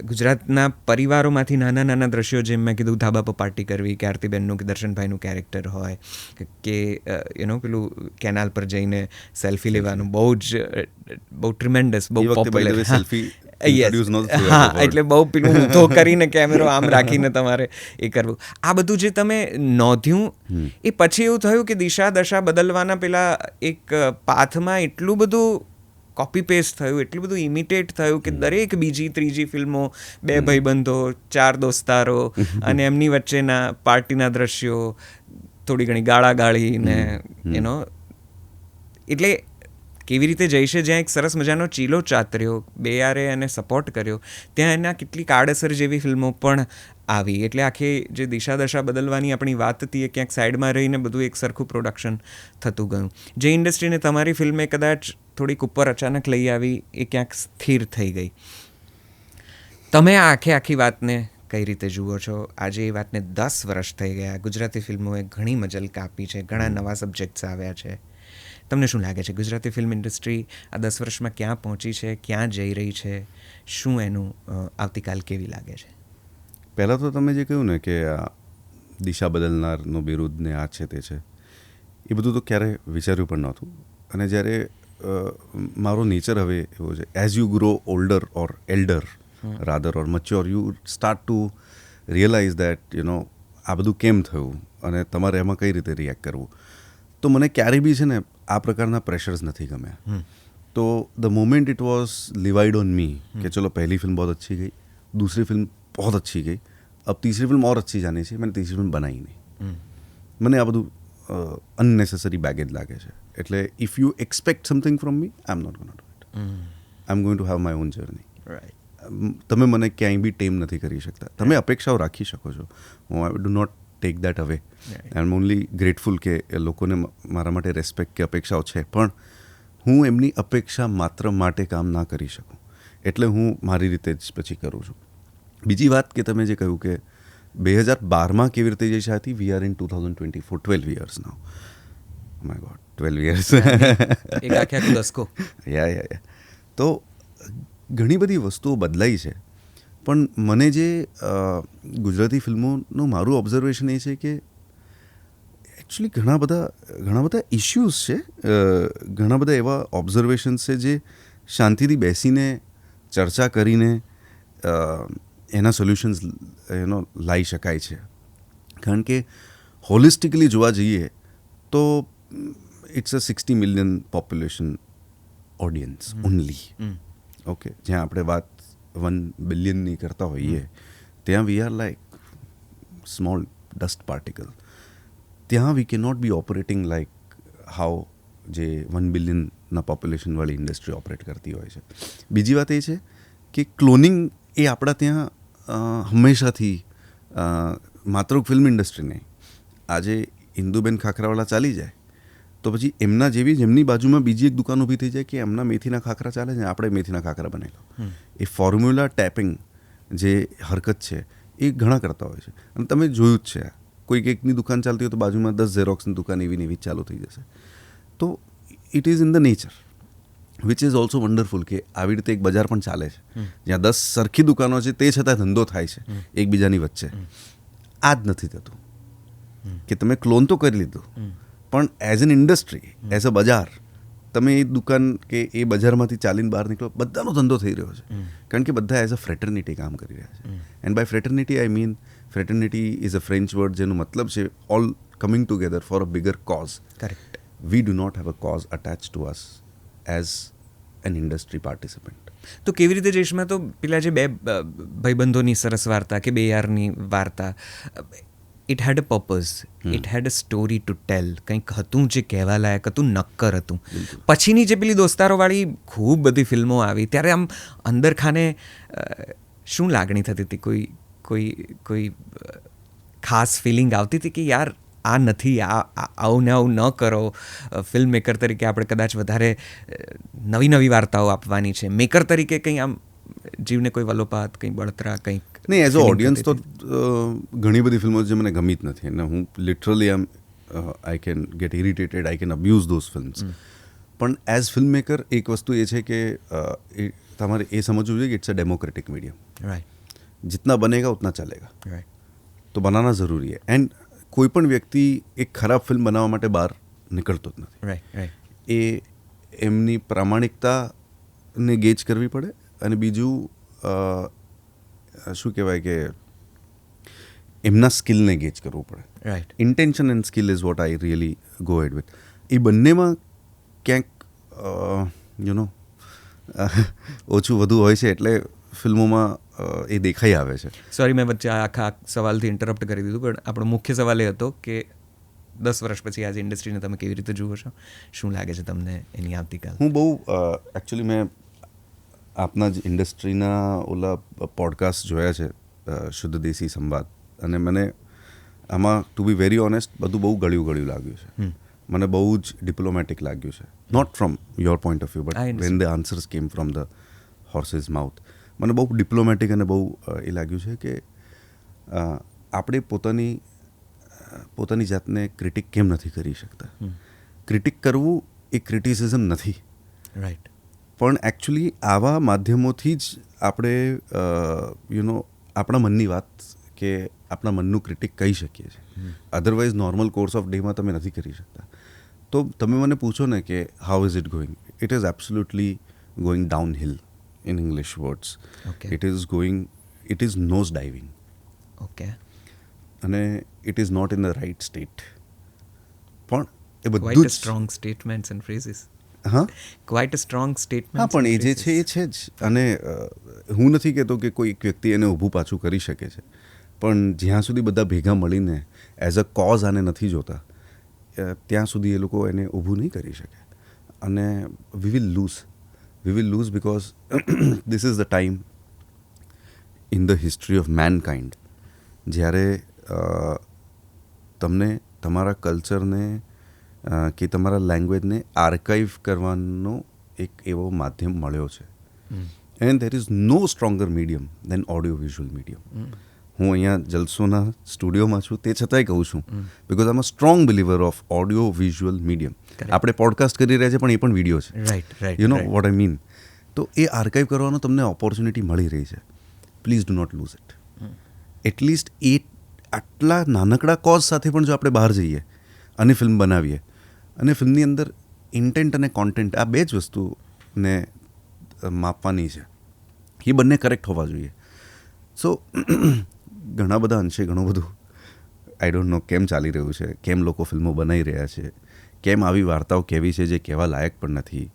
ગુજરાતના પરિવારોમાંથી નાના નાના દ્રશ્યો, જેમ મેં કીધું ધાબા પર પાર્ટી કરવી, કે આરતીબેનનું કે દર્શનભાઈનું કેરેક્ટર હોય, કે પેલું કેનાલ પર જઈને સેલ્ફી લેવાનું, બહુ ટ્રિમેન્ડસ, બહુ પોપ્યુલર. હા, એટલે બહુ પેલું ઊંધો કરીને કેમેરો આમ રાખીને તમારે એ કરવું. આ બધું જે તમે નોંધ્યું, એ પછી એવું થયું કે દિશા દશા બદલવાના પેલા એક પાથમાં એટલું બધું કોપી પેસ્ટ થયું, એટલું બધું ઇમિટેટ થયું કે દરેક બીજી ત્રીજી ફિલ્મો 2 ભાઈબંધો, 4 દોસ્તારો, અને એમની વચ્ચેના પાર્ટીના દ્રશ્યો, થોડી ઘણી ગાળાગાળી ને એટલે કેવી રીતે જઈશે, જ્યાં એક સરસ મજાનો ચીલો ચાતર્યો, 2 યારે એને સપોર્ટ કર્યો, ત્યાં એના કેટલીક આડઅસર જેવી ફિલ્મો પણ આવી. એટલે આખી જે દિશા દશા બદલવાની આપણી વાત હતી, એ ક્યાંક સાઈડમાં રહીને બધું એક સરખું પ્રોડક્શન થતું ગયું. જે ઇન્ડસ્ટ્રીને તમારી ફિલ્મે કદાચ થોડીક ઉપર અચાનક લઈ આવી, એ ક્યાંક સ્થિર થઈ ગઈ. તમે આ આખી વાતને કઈ રીતે જુઓ છો? આજે એ વાતને 10 વર્ષ થઈ ગયા. ગુજરાતી ફિલ્મોએ ઘણી મજલ કાપી છે, ઘણા નવા સબ્જેક્ટ્સ આવ્યા છે. તમને શું લાગે છે, ગુજરાતી ફિલ્મ ઇન્ડસ્ટ્રી આ 10 વર્ષમાં ક્યાં પહોંચી છે, ક્યાં જઈ રહી છે? શું એનું આવતીકાલ કેવી લાગે છે? પહેલાં તો તમે જે કહ્યું ને કે આ દિશા બદલનારનો બિરુદ ને આ છે તે છે, એ બધું તો ક્યારે વિચાર્યું પણ નહોતું. અને જ્યારે મારો નેચર હવે એવો છે, as you grow older or elder rather or mature, you start to realise that આ બધું કેમ થયું, અને તમારે એમાં કઈ રીતે રિએક્ટ કરવું. તો મને ક્યારેય બી છે ને આ પ્રકારના પ્રેશર્સ નથી ગમ્યા. તો the moment it was levied on me कि चलो पहली फिल्म बहुत अच्छी गई, दूसरी फिल्म बहुत अच्छी गई, अब तीसरी फिल्म और अच्छी जानी चाहिए, मैंने तीसरी फिल्म बनाई नहीं. મને આ બધું અનનેસેસરી બેગેજ લાગે છે. એટલે if you expect something from me, I am not gonna do it. I am going to have my own journey. તમે મને ક્યાંય બી ટેમ નથી કરી શકતા. તમે અપેક્ષાઓ રાખી શકો છો, હું I do not take that away. I M only grateful કે એ લોકોને મારા માટે રેસ્પેક્ટ કે અપેક્ષાઓ છે, પણ હું એમની અપેક્ષા માત્ર માટે કામ ના કરી શકું, એટલે હું મારી રીતે જ પછી કરું છું. બીજી વાત કે તમે જે કહ્યું કે 2012માં કેવી રીતે જઈ હતી, we are in 2024, 12 years now. My God, 12 years. એક આખે આખું દસકો. યા તો ઘણી બધી વસ્તુઓ બદલાઈ છે, પણ મને જે ગુજરાતી ફિલ્મોનું મારું ઓબ્ઝર્વેશન એ છે કે એકચ્યુઅલી ઘણા બધા ઇશ્યુઝ છે, ઘણા બધા એવા ઓબ્ઝર્વેશન્સ છે જે શાંતિથી બેસીને ચર્ચા કરીને એના સોલ્યુશન્સ લાવી શકાય છે. કારણ કે હોલિસ્ટિકલી જોવા જઈએ તો it's a 60 million population audience only. Okay, જ્યાં આપણે વાત 1 billion કરતા હોઈએ ત્યાં we are like small dust particle. ત્યાં we cannot be operating like how જે 1 billion પોપ્યુલેશનવાળી ઇન્ડસ્ટ્રી ઓપરેટ કરતી હોય છે. બીજી વાત એ છે કે ક્લોનિંગ એ આપણા ત્યાં હંમેશાથી માત્ર ફિલ્મ ઇન્ડસ્ટ્રી નહીં, આજે ઇન્દુબેન ખાખરાવાલા ચાલી જાય તો પછી એમના જેવી જ એમની બાજુમાં બીજી એક દુકાન ઊભી થઈ જાય કે એમના મેથીના ખાખરા ચાલે છે, આપણે મેથીના ખાખરા બનેલો. એ ફોર્મ્યુલા ટેપિંગ જે હરકત છે એ ઘણા કરતા હોય છે. અને તમે જોયું જ છે, કોઈક એકની દુકાન ચાલતી હોય તો બાજુમાં 10 ઝેરોક્સની દુકાન એવી ને એવી ચાલુ થઈ જશે. તો it is in the nature which is also wonderful કે આવી રીતે એક બજાર પણ ચાલે છે જ્યાં 10 સરખી દુકાનો છે તે છતાં ધંધો થાય છે એકબીજાની વચ્ચે. આ જ નથી થતું કે તમે ક્લોન તો કરી લીધું, પણ as an industry, as a બજાર, તમે એ દુકાન કે એ બજારમાંથી ચાલીને બહાર નીકળો, બધાનો ધંધો થઈ રહ્યો છે. કારણ કે બધા એઝ અ ફ્રેટર્નિટી કામ કરી રહ્યા છે. And by fraternity I mean, fraternity is a French word જેનો મતલબ છે all coming together for a bigger cause. Correct. We do not have a cause attach to us as an industry participant. તો કેવી રીતે જઈશમાં તો પેલા જે બે ભાઈબંધોની સરસ વાર્તા કે બે યારની વાર્તા, it head a purpose, it head a story to tell, કંઈક હતું જે કહેવા લાયક હતું, નક્કર હતું. પછીની જે પેલી દોસ્તારોવાળી ખૂબ બધી ફિલ્મો આવી ત્યારે આમ અંદર ખાને શું લાગણી થતી હતી? કોઈ ખાસ ફિલિંગ આવતી હતી કે યાર આ નથી, આવું ને આવું ન કરો, ફિલ્મ મેકર તરીકે આપણે કદાચ વધારે નવી વાર્તાઓ આપવાની છે, મેકર તરીકે કંઈ આમ જીવને કોઈ વલોપાત, કંઈ બળતરા, કંઈક નહીં? એઝ અ ઓડિયન્સ તો ઘણી બધી ફિલ્મો જે મને ગમી જ નથી, અને હું literally I can get irritated, I can abuse those films. પણ એઝ ફિલ્મ મેકર એક વસ્તુ એ છે કે તમારે એ સમજવું જોઈએ કે it's a democratic medium. Right. जितना बनेगा उतना चलेगा. રાઈટ. તો બનાना જરૂરી है. એન્ડ કોઈ પણ વ્યક્તિ એક ખરાબ ફિલ્મ બનાવવા માટે બહાર નીકળતો જ નથી. રાઈટ. રાઈટ. એ એમની પ્રામાણિકતાને ગેજ કરવી પડે, અને બીજું શું કહેવાય કે એમના સ્કિલને ગેજ કરવું પડે. Right. Intention and skill is what I really go head with. એ બંનેમાં ક્યાંક ઓછું વધુ હોય છે, એટલે ફિલ્મોમાં એ દેખાઈ આવે છે. સોરી, મેં વચ્ચે આખા સવાલથી ઇન્ટરપ્ટ કરી દીધું, પણ આપણો મુખ્ય સવાલ એ હતો કે 10 વર્ષ પછી આજે ઇન્ડસ્ટ્રીને તમે કેવી રીતે જુઓ છો? શું લાગે છે તમને એની આવતીકાલ? હું બહુ એકચ્યુઅલી મેં આપના જ ઇન્ડસ્ટ્રીના ઓલા પોડકાસ્ટ જોયા છે, શુદ્ધ દેશી સંવાદ, અને મને આમાં ટુ બી વેરી ઓનેસ્ટ બધું બહુ ગળ્યું લાગ્યું છે. મને બહુ જ ડિપ્લોમેટિક લાગ્યું છે. Not from your point of view, but when the answers came from the horses mouth, મને બહુ ડિપ્લોમેટિક અને બહુ એ લાગ્યું છે કે આપણે પોતાની જાતને ક્રિટિક કેમ નથી કરી શકતા. ક્રિટિક કરવું એ ક્રિટિસિઝમ નથી. રાઈટ. પણ એકચ્યુઅલી આવા માધ્યમોથી જ આપણે આપણા મનની વાત કે આપણા મનનું ક્રિટિક કહી શકીએ છીએ. અધરવાઇઝ નોર્મલ કોર્સ ઓફ ડેમાં તમે નથી કરી શકતા. તો તમે મને પૂછો ને કે how is it going, it is absolutely going down hill in English words. Okay. It is nose diving. Okay. અને it is not in the right state. પણ એ બધું Quite a strong statements and phrases. હા, Quite a strong statements. હા, પણ and એ જે phrases. છે એ છે જ. અને હું નથી કહેતો કે કોઈ એક વ્યક્તિ એને ઊભું પાછું કરી શકે છે, પણ જ્યાં સુધી બધા ભેગા મળીને એઝ અ કોઝ આને નથી જોતા ત્યાં સુધી એ લોકો એને ઊભું નહીં કરી શકે. અને we will lose because this is the time in the history of mankind જ્યારે તમને તમારા કલ્ચરને કે તમારા લેંગ્વેજને આર્કાઇવ કરવાનો એક એવો માધ્યમ મળ્યો છે. And there is no stronger medium than audio visual medium. હું અહીંયા જલસોના સ્ટુડિયોમાં છું તે છતાંય કહું છું because I am a strong believer of audio visual medium. આપણે પોડકાસ્ટ કરી રહ્યા છીએ પણ એ પણ વિડીયો છે. Right you know what I mean. તો એ આર્કાઇવ કરવાનો તમને ઓપોર્ચ્યુનિટી મળી રહી છે. Please do not lose it. At least એ આટલા નાનકડા કોઝ સાથે પણ જો આપણે બહાર જઈએ અને ફિલ્મ બનાવીએ અને ફિલ્મની અંદર ઇન્ટેન્ટ અને કોન્ટેન્ટ આ બે જ વસ્તુને માપવાની છે, એ બંને કરેક્ટ હોવા જોઈએ. સો ઘણા બધા અંશે ઘણું બધું આઈ ડોન્ટ નો કેમ ચાલી રહ્યું છે, કેમ લોકો ફિલ્મો બનાવી રહ્યા છે, કેમ આવી વાર્તાઓ કહેવી છે જે કહેવા લાયક પણ નથી,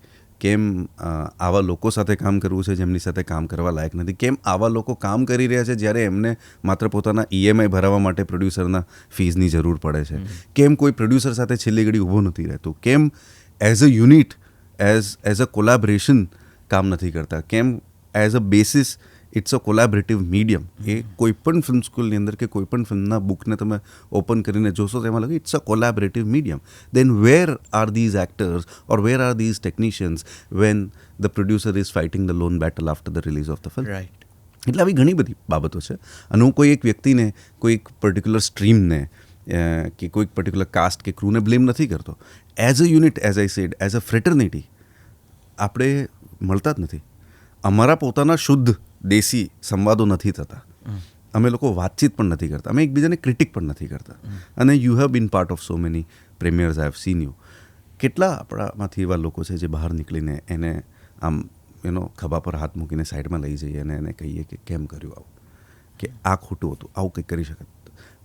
કેમ આવા લોકો સાથે કામ કરવું છે જેમની સાથે કામ કરવા લાયક નથી, કેમ આવા લોકો કામ કરી રહ્યા છે જ્યારે એમને માત્ર પોતાના EMI ભરાવવા માટે પ્રોડ્યુસરના ફીઝની જરૂર પડે છે, કેમ કોઈ પ્રોડ્યુસર સાથે છેલ્લી ઘડી ઊભો નથી રહેતું, કેમ as a unit as a collaboration કામ નથી કરતા, કેમ as a basis it's a collaborative medium. એ કોઈ પણ ફિલ્મ સ્કૂલની અંદર કે કોઈ પણ ફિલ્મના બુકને તમે ઓપન કરીને જોશો તો એમાં લાગે it's a collaborative medium. Then where are these actors or where are these technicians when the producer is fighting the lone battle after the release of the film. Right. એટલે આવી ઘણી બધી બાબતો છે. અને હું કોઈ એક વ્યક્તિને, કોઈ એક પર્ટિક્યુલર સ્ટ્રીમને કે કોઈક પર્ટિક્યુલર કાસ્ટ કે ક્રૂને બ્લેમ નથી કરતો. As a unit, as I said, as a fraternity આપણે મળતા જ નથી. અમારા પોતાના શુદ્ધ દેશી સંવાદો નથી થતા. અમે લોકો વાતચીત પણ નથી કરતા, અમે એકબીજાને ક્રિટિક પણ નથી કરતા. અને you have been part of so many premieres, I have seen you. કેટલા આપણામાંથી એવા લોકો છે જે બહાર નીકળીને એને આમ ખભા પર હાથ મૂકીને સાઈડમાં લઈ જઈએ અને એને કહીએ કે કેમ કર્યું આવું, કે આ ખોટું હતું, આવું કંઈક કરી શકત.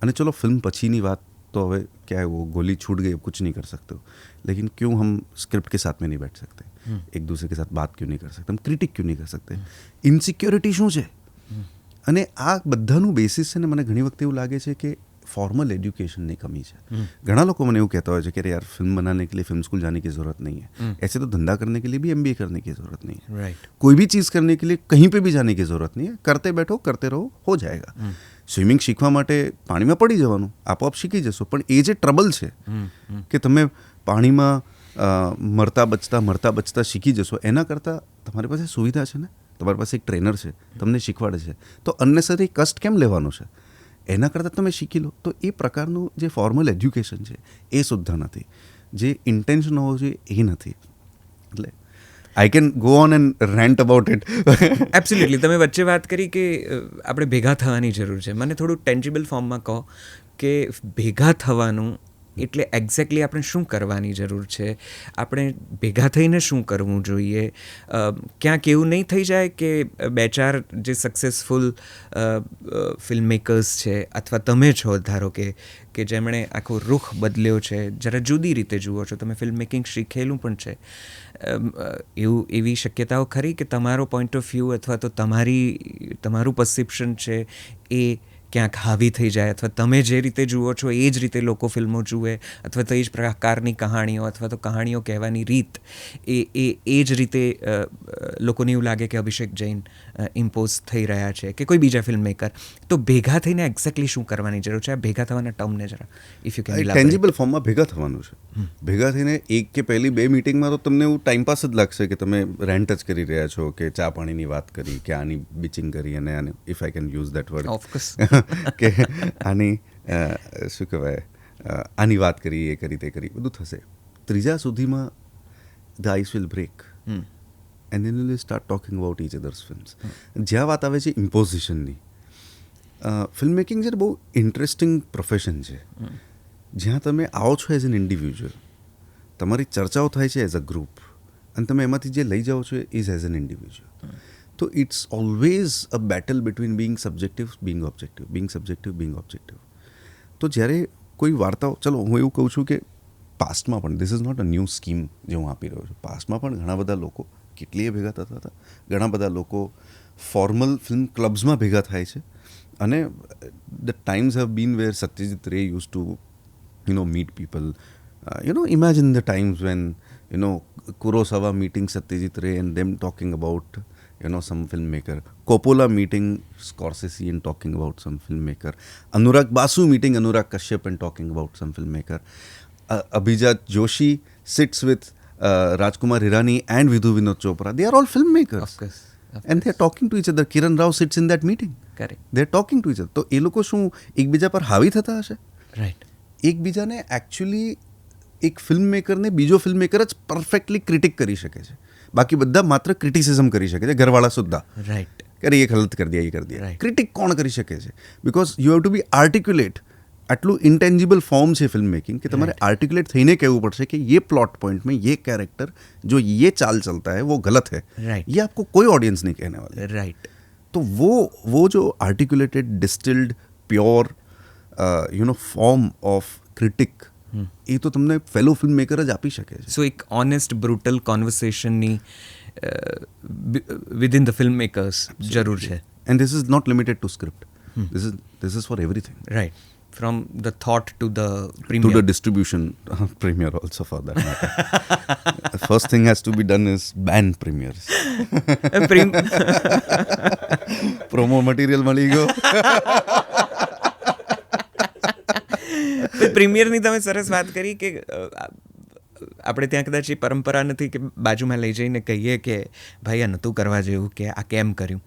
અને ચલો ફિલ્મ પછીની વાત तो હવે क्या है, वो गोली छूट गई, अब कुछ नहीं कर सकते हो, लेकिन क्यों हम स्क्रिप्ट के साथ में नहीं बैठ सकते, एक दूसरे के साथ बात क्यों नहीं कर सकते, हम क्रिटिक क्यों नहीं कर सकते. ઇન્સિક્યોરિટી શું છે? અને આ બધાનું બેસિસ છે ને મને ઘણી વખતે એવું લાગે છે કે फॉर्मल एजुकेशन की कमी है. घना लोग मैंने वो कहता है कि यार फिल्म बनाने के लिए फिल्म स्कूल जाने की ज़रूरत नहीं है, ऐसे तो धंधा करने के लिए भी MBA करने की ज़रूरत नहीं है, राइट. कोई भी चीज़ करने के लिए कहीं पे भी जाने की ज़रूरत नहीं है. करते बैठो, करते रहो, हो जाएगा. સ્વિમિંગ શીખવા માટે પાણીમાં પડી જવાનું, આપોઆપ શીખી જશો. પણ એ જે ટ્રબલ છે કે તમે પાણીમાં મરતા બચતા શીખી જશો, એના કરતાં તમારી પાસે સુવિધા છે ને, તમારી પાસે એક ટ્રેનર છે, તમને શીખવાડે છે, તો અનનેસરી કષ્ટ કેમ લેવાનો છે? એના કરતાં તમે શીખી લો. તો એ પ્રકારનું જે ફોર્મલ એજ્યુકેશન છે એ સુદ્ધા નથી, જે ઇન્ટેન્શન હોવો જોઈએ એ નથી. એટલે આઈ can go on and rent about it. Absolutely. તમે વચ્ચે વાત કરી કે આપણે ભેગા થવાની જરૂર છે. મને થોડું ટેન્જિબલ ફોર્મમાં કહો કે ભેગા થવાનું એટલે એક્ઝેક્ટલી આપણે શું કરવાની જરૂર છે, આપણે ભેગા થઈને શું કરવું જોઈએ. ક્યાંક એવું નહીં થઈ જાય કે બે ચાર જે સક્સેસફુલ ફિલ્મ મેકર્સ છે અથવા તમે છો ધારો કે જેમણે આખો રૂખ બદલ્યો છે, જરા જુદી રીતે જુઓ છો, તમે ફિલ્મ મેકિંગ શીખેલું પણ છે, એવી શક્યતાઓ ખરી કે તમારો પોઈન્ટ ઓફ વ્યૂ અથવા તો તમારું પરસેપ્શન છે એ ક્યાંક હાવી થઈ જાય, અથવા તમે જે રીતે જુઓ છો એ જ રીતે લોકો ફિલ્મો જુએ, અથવા તો એ જ પ્રકારની કહાણીઓ અથવા તો કહાણીઓ કહેવાની રીત એ જ રીતે લોકોને એવું લાગે કે અભિષેક જૈન ઇમ્પોઝ થઈ રહ્યા છે કે કોઈ બીજા ફિલ્મ મેકર. તો ભેગા થઈને એક્ઝેક્ટલી શું કરવાની જરૂર છે? આ ભેગા થવાના ટર્મને જરા ઇફ યુ કેન ટેન્જિબલ ફોર્મમાં ભેગા થવાનું છે. ભેગા થઈને એક કે પહેલી બે મિટિંગમાં તો તમને એવું ટાઈમપાસ જ લાગશે કે તમે રેન્ટ જ કરી રહ્યા છો, કે ચા પાણીની વાત કરી, કે આની બિચિંગ કરી, અને આને if I can use that word, of course, કે આની શું કહેવાય, આની વાત કરી, એ કરી, તે કરી, બધું થશે. ત્રીજા સુધીમાં the ice will break and then will start talking about each others films. જ્યાં વાત આવે છે ઇમ્પોઝિશનની, ફિલ્મ મેકિંગ છે બહુ ઇન્ટરેસ્ટિંગ પ્રોફેશન છે, જ્યાં તમે આવો છો એઝ એન ઇન્ડિવિજ્યુઅલ, તમારી ચર્ચાઓ થાય છે એઝ અ ગ્રુપ, અને તમે એમાંથી જે લઈ જાઓ છો ઇઝ એઝ એન ઇન્ડિવિજ્યુઅલ. તો it's always a battle between being subjective, being objective, being subjective, being objective. તો જ્યારે કોઈ વાર્તાઓ, ચલો હું એવું કહું છું કે પાસ્ટમાં પણ, this is not a new scheme જે હું આપી રહ્યો છું, પાસ્ટમાં પણ ઘણા બધા લોકો કેટલીય ભેગા થતા હતા, ઘણા બધા લોકો ફોર્મલ ફિલ્મ ક્લબ્સમાં ભેગા થાય છે. અને ધ ટાઈમ્સ હેવ બીન વેર સત્યજીત રે use to meet people. Imagine the times when Kurosawa meeting Satyajit Ray and them talking about some filmmaker. Coppola meeting Scorsese and talking about some filmmaker. Anurag Basu meeting Anurag Kashyap and talking about some filmmaker. Abhijat Joshi sits with Rajkumar Hirani and Vidhu Vinod Chopra. They are all filmmakers. Of course. And they are talking to each other. Kiran Rao sits in that meeting. Correct. They are talking to each other. તો એ લોકો શું એકબીજા પર હાવી થતા હશે? Right. એકબીજાને actually એક film મેકરને બીજો ફિલ્મ મેકર જ પરફેક્ટલી ક્રિટિક કરી શકે છે. બાકી બધા માત્ર ક્રિટિસિઝમ કરી શકે છે, ઘરવાળા સુદ્ધા. રાઈટ. કે અરે એ ગલત કરી દિયા, એ કરી દિયા. Right. ક્રિટિક કોણ કરી શકે છે? બિકોઝ યુ હેવ ટુ બી આર્ટિક્યુલેટ. આટલું ઇન્ટેન્જિબલ ફોર્મ છે ફિલ્મ મેકિંગ કે તમારે આર્ટિક્યુલેટ થઈને કહેવું પડશે कि ये प्लॉट पॉइंट में ये कैरेक्टर जो ये चाल चलता है वो गलत है. Right. ये आपको कोई ऑडियंस नहीं कहने वाले. રાઈટ. तो वो जो articulated distilled pure form of critic એ તો તમને ફેલો ફિલ્મ મેકર જ આપી શકે છે. સો એક ઓનેસ્ટ બ્રુટલ કોન્વર્સેશનની વિધિન ધ ફિલ્મ મેકર્સ જરૂર છે. And this is not limited to script. This is for everything. Right. From the thought to the To premiere. the distribution, premiere also for that matter. First thing has to be done is ban premieres. Promo material મળી ગયો. પ્રીમિયરની તમે સરસ વાત કરી કે આપણે ત્યાં કદાચ એ પરંપરા નથી કે બાજુમાં લઈ જઈને કહીએ કે ભાઈ આ નહોતું કરવા જેવું, કે આ કેમ કર્યું.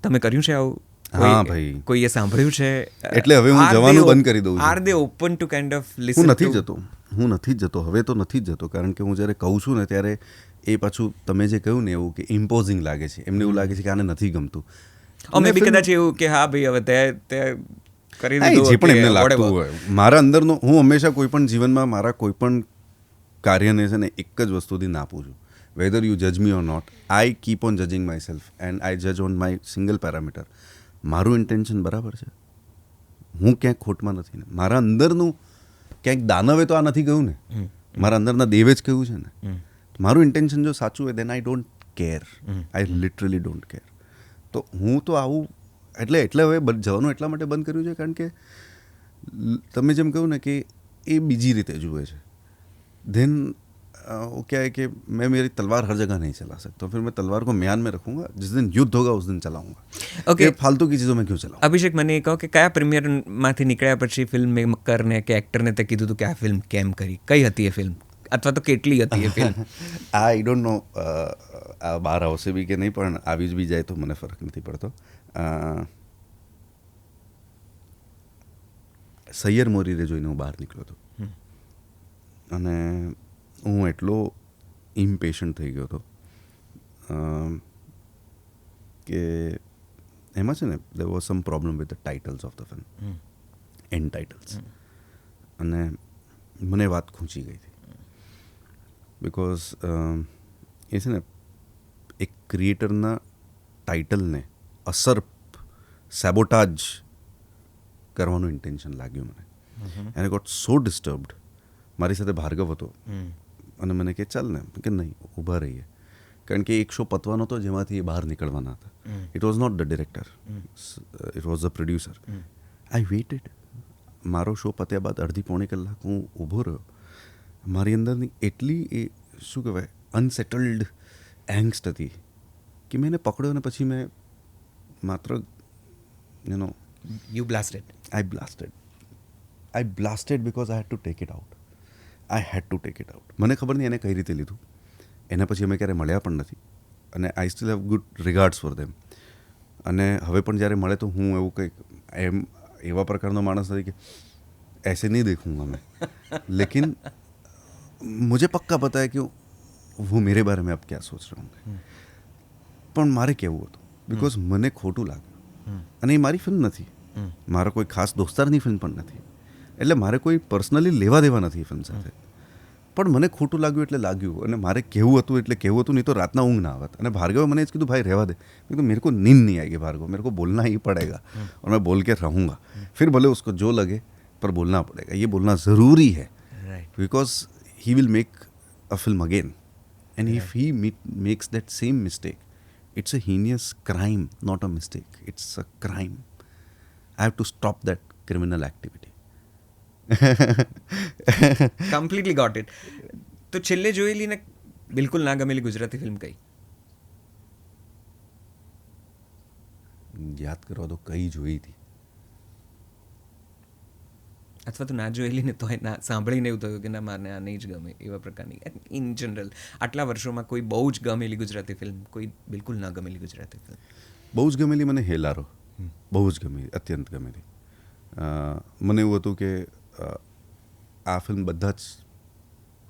તમે કર્યું છે આવું? હા ભાઈ. કોઈએ સાંભળ્યું છે? એટલે હવે હું જવાનું બંધ કરી દઉં છું. R they open two kind of હું લિસન? નથી જતો હવે તો નથી જ જતો. કારણ કે હું જ્યારે કહું છું ને ત્યારે એ પાછું તમે જે કહ્યું ને એવું કે ઇમ્પોઝિંગ લાગે છે. એમને એવું લાગે છે કે આને નથી ગમતું. અમે બી કદાચ એવું કે હા ભાઈ હવે તે કરી હા, દીધું જે પણ કે એમને લાગતું whatever. હોય. મારા અંદરનો હું હંમેશા કોઈ પણ જીવનમાં મારા કોઈ પણ કાર્યને છે ને એક જ વસ્તુથી નાપું છું. વેધર યુ જજ મી or not, I keep on judging my self and I જજ ઓન માય સિંગલ પેરામીટર. મારું ઇન્ટેન્શન બરાબર છે, હું ક્યાંક ખોટમાં નથી ને. મારા અંદરનું ક્યાંક દાનવે તો આ નથી કહ્યું ને, મારા અંદરના દેવે જ કહ્યું છે ને. મારું ઇન્ટેન્શન જો સાચું હોય then I don't care. I literally don't care. તો હું તો આવું એટલે હવે જવાનું એટલા માટે બંધ કર્યું છે કારણ કે તમે જેમ કહ્યું ને કે એ બીજી રીતે જુએ છે. देन वो क्या है कि मैं मेरी तलवार हर जगह नहीं चला सकता. फिर मैं तलवार को म्यान में रखूंगा. जिस दिन युद्ध होगा उस दिन चलाऊंगा. Okay. ये फालतू की चीज़ों में क्यों चलाऊं? અભિષેક, મને એ કહો કે કયા પ્રીમિયરમાંથી નીકળ્યા પછી ફિલ્મ મેકરને કે એક્ટરને તે કીધું હતું કે આ ફિલ્મ કેમ કરી, કઈ હતી એ ફિલ્મ, અથવા તો કેટલી હતી એ ફિલ્મ? આઈ ડોન્ટ નો આ બહાર આવશે બી કે નહીં, પણ આવી જ બી જાય તો મને ફરક નથી પડતો. સૈયર મોરીને જોઈને હું બહાર નીકળ્યો હતો અને હું એટલો ઇમ્પેશન્ટ થઈ ગયો હતો કે એમાં છે ને there was some problem with the titles of the film, and titles. અને મને વાત ખૂંચી ગઈ હતી બિકોઝ એ છે ને એક ક્રિએટરના ટાઇટલને સેબોટાજ કરવાનું ઇન્ટેન્શન લાગ્યું મને. And got so disturbed. મારી સાથે ભાર્ગવ હતો અને મને કે ચાલ ને, કે નહીં ઊભા રહીએ, કારણ કે એક શો પતવાનો હતો જેમાંથી એ બહાર નીકળવાના હતા. It was not the director, it was the producer. I waited. મારો શો પત્યા બાદ અડધી પોણી કલાક હું ઊભો રહ્યો. મારી અંદરની એટલી એ શું કહેવાય અનસેટલડ એંગસ્ટ હતી કે મેં એને પકડ્યો અને પછી મેં માત્ર you બ્લાસ્ટેડ. I blasted because I had to take it out. મને ખબર નહીં એને કઈ રીતે લીધું. એના પછી અમે ક્યારે મળ્યા પણ નથી અને I still have good regards for them. અને હવે પણ જ્યારે મળે તો હું એવું કંઈક એવા પ્રકારનો માણસ નથી કે ऐसे नहीं देखूंगा मैं, लेकिन मुझे पक्का पता है कि वो मेरे बारे में अब क्या सोच रहे होंगे. પણ મારે કહેવું હતું બિકોઝ મને ખોટું લાગ્યું. અને એ મારી ફિલ્મ નથી, મારા કોઈ ખાસ દોસ્તારની ફિલ્મ પણ નથી, એટલે મારે કોઈ પર્સનલી લેવા દેવા નથી ફિલ્મ સાથે. પણ મને ખોટું લાગ્યું એટલે લાગ્યું, અને મારે કહેવું હતું એટલે કહેવું હતું, નહીં તો રાતના ઊંઘ ના આવત. અને ભાર્ગવે મને જ કીધું ભાઈ રહેવા દે. મેં કીધું मेरे को नींद नहीं आएगी भार्गव, मेरे को बोलना ही पड़ेगा और मैं बोल के रहूँगा. फिर भले उसको जो लगे पर बोलना पड़ेगा, ये बोलना ज़रूरी है because he will make a film again. And if he makes that same mistake, it's a heinous crime, not a mistake. It's a crime. I have to stop that criminal activity. Completely got it. તો છેલ્લે જોયેલી ને બિલકુલ ના ગમેલી Gujarati film કઈ? યાદ કરવા તો કઈ જોઈ હતી. અથવા તો ના જોયેલી ને તો ના સાંભળીને એવું થયું કે ના મારને આ નહીં જ ગમે એવા પ્રકારની ઇન જનરલ આટલા વર્ષોમાં કોઈ બહુ જ ગમેલી ગુજરાતી ફિલ્મ, કોઈ બિલકુલ ના ગમેલી ગુજરાતી ફિલ્મ? બહુ જ ગમેલી મને હેલારો, બહુ જ ગમેલી, અત્યંત ગમેલી. મને એવું હતું કે આ ફિલ્મ બધા જ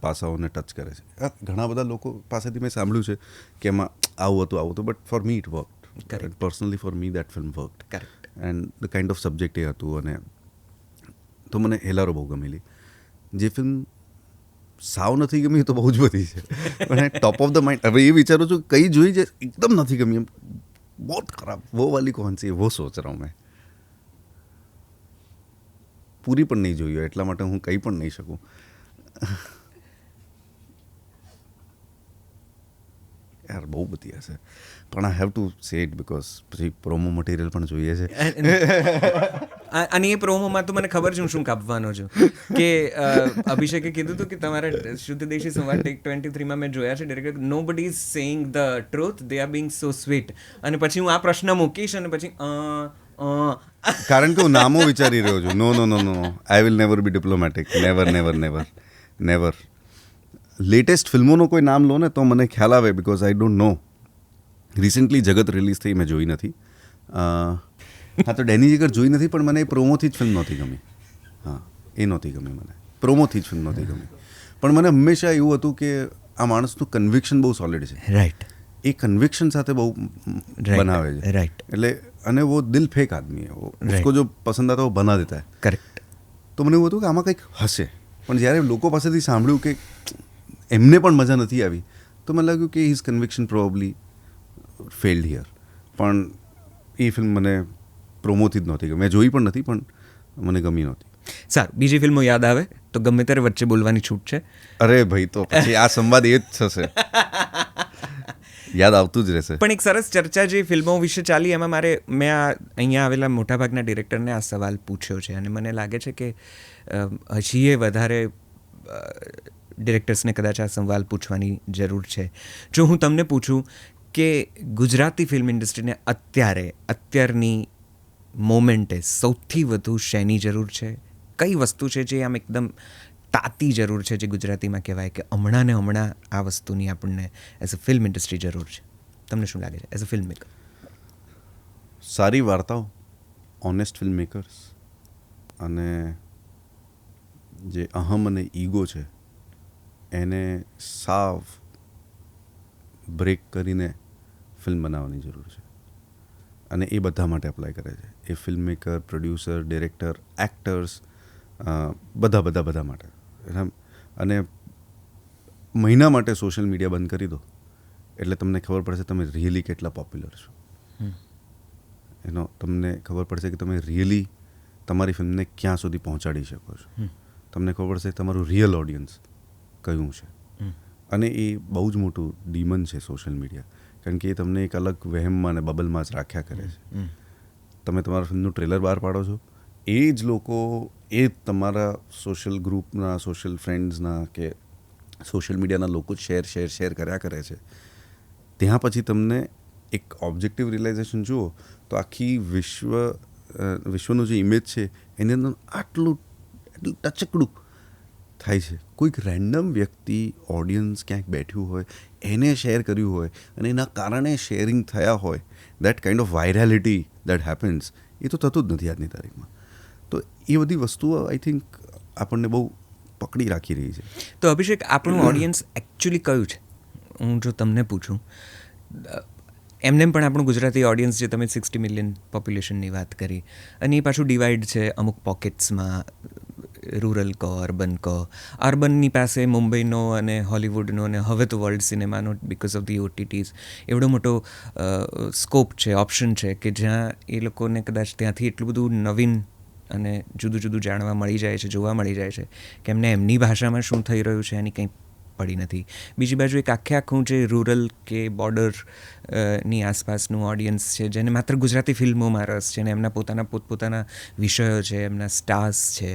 પાસાઓને ટચ કરે છે. ઘણા બધા લોકો પાસેથી મેં સાંભળ્યું છે કે એમાં આવું હતું, but for me it worked. Personally for me that film worked. Correct. And the kind of subject એ હતું. અને તો મને હેલારો બહુ ગમેલી. જે ફિલ્મ સાવ નથી ગમી તો બહુ જ બધી છે, પણ ટોપ ઓફ ધ માઇન્ડ હવે એ વિચારું છું કઈ જોઈ જે એકદમ નથી ગમી, એમ બહુ ખરાબ, वो वाली कौन सी है वो सोच रहा हूँ मैं. પૂરી પણ નહીં જોઈ હોય એટલા માટે હું કંઈ પણ નહીં શકું. યાર બહુ બધી હશે, પણ I have to say it because પછી પ્રોમો મટીરિયલ પણ જોઈએ છે. અને એ પ્રોમોમાં તો મને ખબર છે હું શું કાપવાનો છું કે અભિષેકે કીધું હતું કે તમારા શુદ્ધ દેશી સંવાદ ટેક 23માં મેં જોયા છે ડિરેક્ટર, નો બડી is saying the truth, they are Bing so sweet. અને પછી હું આ પ્રશ્ન મૂકીશ અને પછી કારણ કે હું નામો વિચારી રહ્યો છું. No no no no I will never be diplomatic, never never never never. Latest ફિલ્મોનો કોઈ નામ લો ને તો મને ખ્યાલ આવે, because I don't know. Recently Jagat release થઈ, મેં જોઈ નથી. હા તો ડેની જીગર જોઈ નથી, પણ મને એ પ્રોમોથી જ ફિલ્મ નહોતી ગમી. હા એ નહોતી ગમી મને, પ્રોમોથી જ ફિલ્મ નહોતી ગમી. પણ મને હંમેશા એવું હતું કે આ માણસનું કન્વિક્શન બહુ સોલિડ છે. રાઈટ. એ કન્વિક્શન સાથે બહુ બનાવે છે. રાઈટ. એટલે અને वो दिल फेक आदमी है, वो उसको जो पसंद आता है वो बना देता है. કરેક્ટ. તો મને એવું હતું કે આમાં કંઈક હશે, પણ જ્યારે લોકો પાસેથી સાંભળ્યું કે એમને પણ મજા નથી આવી તો મને લાગ્યું કે his conviction probably failed here. પણ એ ફિલ્મ મને પ્રોમોથી જ નહોતી ગમી, મેં જોઈ પણ નથી, પણ મને ગમી નહોતી. સારું, બીજી ફિલ્મો યાદ આવે તો ગમે ત્યારે વચ્ચે બોલવાની છૂટ છે. અરે ભાઈ, તો પછી આ સંવાદ એ જ થશે, યાદ આવતું જ રહેશે. પણ એક સરસ ચર્ચા જે ફિલ્મો વિશે ચાલી એમાં મેં અહીંયા આવેલા મોટાભાગના ડિરેક્ટરને આ સવાલ પૂછ્યો છે અને મને લાગે છે કે હજીએ વધારે ડિરેક્ટર્સને કદાચ આ સવાલ પૂછવાની જરૂર છે. જો હું તમને પૂછું કે ગુજરાતી ફિલ્મ ઇન્ડસ્ટ્રીને અત્યારની મોમેન્ટે સૌથી વધુ શેની જરૂર છે? કઈ વસ્તુ છે જે આમ એકદમ તાતી જરૂર છે, જે ગુજરાતીમાં કહેવાય કે હમણાં ને હમણાં આ વસ્તુની આપણને એઝ અ ફિલ્મ ઇન્ડસ્ટ્રી જરૂર છે? તમને શું લાગે છે એઝ અ ફિલ્મ મેકર? સારી વાર્તાઓ, ઓનેસ્ટ ફિલ્મ મેકર્સ, અને જે અહમ અને ઈગો છે એને સાવ બ્રેક કરીને ફિલ્મ બનાવવાની જરૂર છે. અને એ બધા માટે એપ્લાય કરે છે. એ film maker, producer, director, actors, બધા માટે. અને મહિના માટે સોશિયલ મીડિયા બંધ કરી દો એટલે તમને ખબર પડશે તમે રિયલી કેટલા પોપ્યુલર છો. તમને ખબર પડશે કે તમે રિયલી તમારી ફિલ્મને ક્યાં સુધી પહોંચાડી શકો છો. તમને ખબર પડશે તમારું રિયલ ઓડિયન્સ કયું છે. અને એ બહુ જ મોટું ડીમન છે સોશિયલ મીડિયા, કારણ કે એ તમને એક અલગ વહેમમાં અને બબલમાં જ રાખ્યા કરે છે. તમે તમારા ફિલ્મનું ટ્રેલર બહાર પાડો છો, એ જ લોકો એ તમારા સોશિયલ ગ્રુપના, સોશિયલ ફ્રેન્ડ્સના કે સોશિયલ મીડિયાના લોકો શેર કર્યા કરે છે. ત્યાં પછી તમને એક ઓબ્જેક્ટિવ રિયલાઇઝેશન જુઓ તો આખી વિશ્વનું જે ઇમેજ છે એની અંદર આટલું ટચકડું થાય છે. કોઈક રેન્ડમ વ્યક્તિ, ઓડિયન્સ ક્યાંક બેઠ્યું હોય, એને શેર કર્યું હોય અને એના કારણે શેરિંગ થયા હોય, that kind of virality that happens, એ તો થતું જ નથી આજની તારીખમાં. તો એ બધી વસ્તુઓ આઈ થિંક આપણને બહુ પકડી રાખી રહી છે. તો અભિષેક, આપણું ઓડિયન્સ એકચ્યુઅલી કયું છે? હું જો તમને પૂછું, એમને પણ આપણું ગુજરાતી ઓડિયન્સ જે તમે 60 મિલિયન પોપ્યુલેશનની વાત કરી, અને એ પાછું ડિવાઈડ છે અમુક પોકેટ્સમાં, રૂરલ કહો, અર્બન કહો. અર્બનની પાસે મુંબઈનો અને હોલિવૂડનો અને હવે તો વર્લ્ડ સિનેમાનો બિકોઝ ઓફ ધી OTTs એવડો મોટો સ્કોપ છે, ઓપ્શન છે કે જ્યાં એ લોકોને કદાચ ત્યાંથી એટલું બધું નવીન અને જુદું જાણવા મળી જાય છે, જોવા મળી જાય છે કે એમને એમની ભાષામાં શું થઈ રહ્યું છે એની કંઈ પડી નથી. બીજી બાજુ એક આખું જે રૂરલ કે બોર્ડર ની આસપાસનું ઓડિયન્સ છે જેને માત્ર ગુજરાતી ફિલ્મોમાં રસ છે, અને એમના પોતાના વિષયો છે, એમના સ્ટાર્સ છે.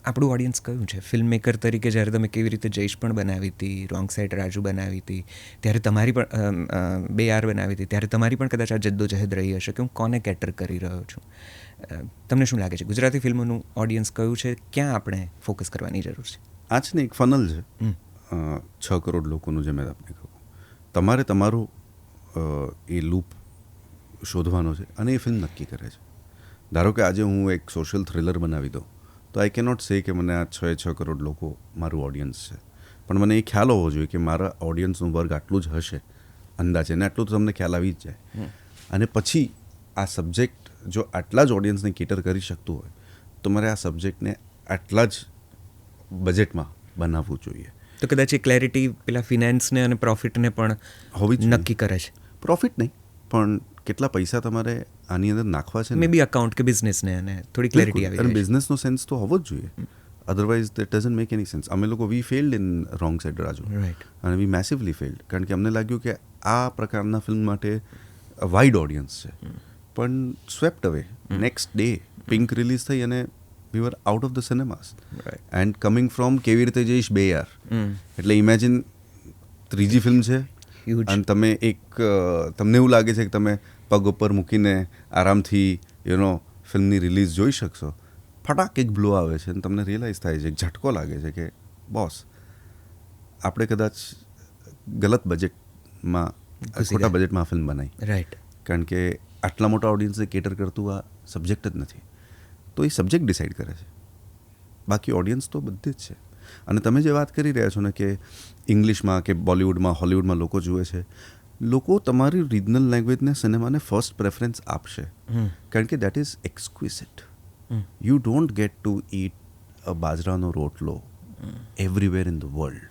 આપણું ઓડિયન્સ કયું છે? ફિલ્મ મેકર તરીકે જ્યારે તમે કેવી રીતે જઈશ પણ બનાવી હતી, રોંગ સાઈડ રાજુ બનાવી હતી, ત્યારે તમારી પણ બે આર બનાવી હતી, ત્યારે તમારી પણ કદાચ આ જદ્દોજહેદ રહી હશે કે હું કોને કેટર કરી રહ્યો છું. તમને શું લાગે છે ગુજરાતી ફિલ્મોનું ઓડિયન્સ કયું છે? ક્યાં આપણે ફોકસ કરવાની જરૂર છે? આ છે ને એક ફનલ છે 6 કરોડ લોકોનું, જે મેં તમને કહું. તમારે તમારું એ લૂપ શોધવાનો છે અને એ ફિલ્મ નક્કી કરે છે. ધારો કે આજે હું એક સોશિયલ થ્રિલર બનાવી દઉં તો આઈ કેનોટ સે કે મને આ 6 કરોડ લોકો મારું ઓડિયન્સ છે, પણ મને એ ખ્યાલ હોવો જોઈએ કે મારા ઓડિયન્સનું વર્ગ આટલું જ હશે અંદાજે, ને આટલું તો તમને ખ્યાલ આવી જ જાય. અને પછી આ સબ્જેક્ટ જો આટલા જ ઓડિયન્સને કેટર કરી શકતું હોય તો મારે આ સબ્જેક્ટને આટલા જ બજેટમાં બનાવવું જોઈએ. તો કદાચ એ ક્લેરિટી પેલા ફિનાન્સને અને પ્રોફિટને પણ હોવી જ નક્કી કરે છે. પ્રોફિટ નહીં, પણ કેટલા પૈસા તમારે આની અંદર નાખવા છે, મે બી અકાઉન્ટ કે બિઝનેસને અને થોડી ક્લેરિટી આવી અને જાય. બિઝનેસનો સેન્સ તો હોવો જ જોઈએ, otherwise that doesn't make any sense. અમે લોકો we failed in wrong side Raju, right. અને વી મેસિવલી ફેલ્ડ, કારણ કે અમને લાગ્યું કે આ પ્રકારના ફિલ્મ માટે વાઇડ ઓડિયન્સ છે, પણ સ્વેપ્ટ અવે. નેક્સ્ટ ડે પિંક રિલીઝ થઈ અને we were out of the cinemas. And coming from કેવી રીતે જઈશ 2 એટલે ઇમેજિન ત્રીજી ફિલ્મ છે અને તમે તમને એવું લાગે છે કે તમે પગ ઉપર મૂકીને આરામથી ફિલ્મની રિલીઝ જોઈ શકશો. ફટાક એક બ્લો આવે છે અને તમને રિયલાઇઝ થાય છે, એક ઝટકો લાગે છે કે બોસ આપણે કદાચ ગલત બજેટમાં, ખોટા બજેટમાં આ ફિલ્મ બનાવી. રાઈટ. કારણ કે આટલા મોટા ઓડિયન્સને કેટર કરતું આ સબ્જેક્ટ જ નથી. તો એ સબ્જેક્ટ ડિસાઇડ કરે છે, બાકી ઓડિયન્સ તો બધે જ છે. અને તમે જે વાત કરી રહ્યા છો ને કે ઇંગ્લિશમાં કે બોલિવૂડમાં, હોલિવૂડમાં લોકો જુએ છે, લોકો તમારી રિજનલ લેંગ્વેજને સિનેમાને ફર્સ્ટ પ્રેફરન્સ આપશે, કારણ કે that is exquisite. You don't get to eat a બાજરાનો રોટલો everywhere in the world.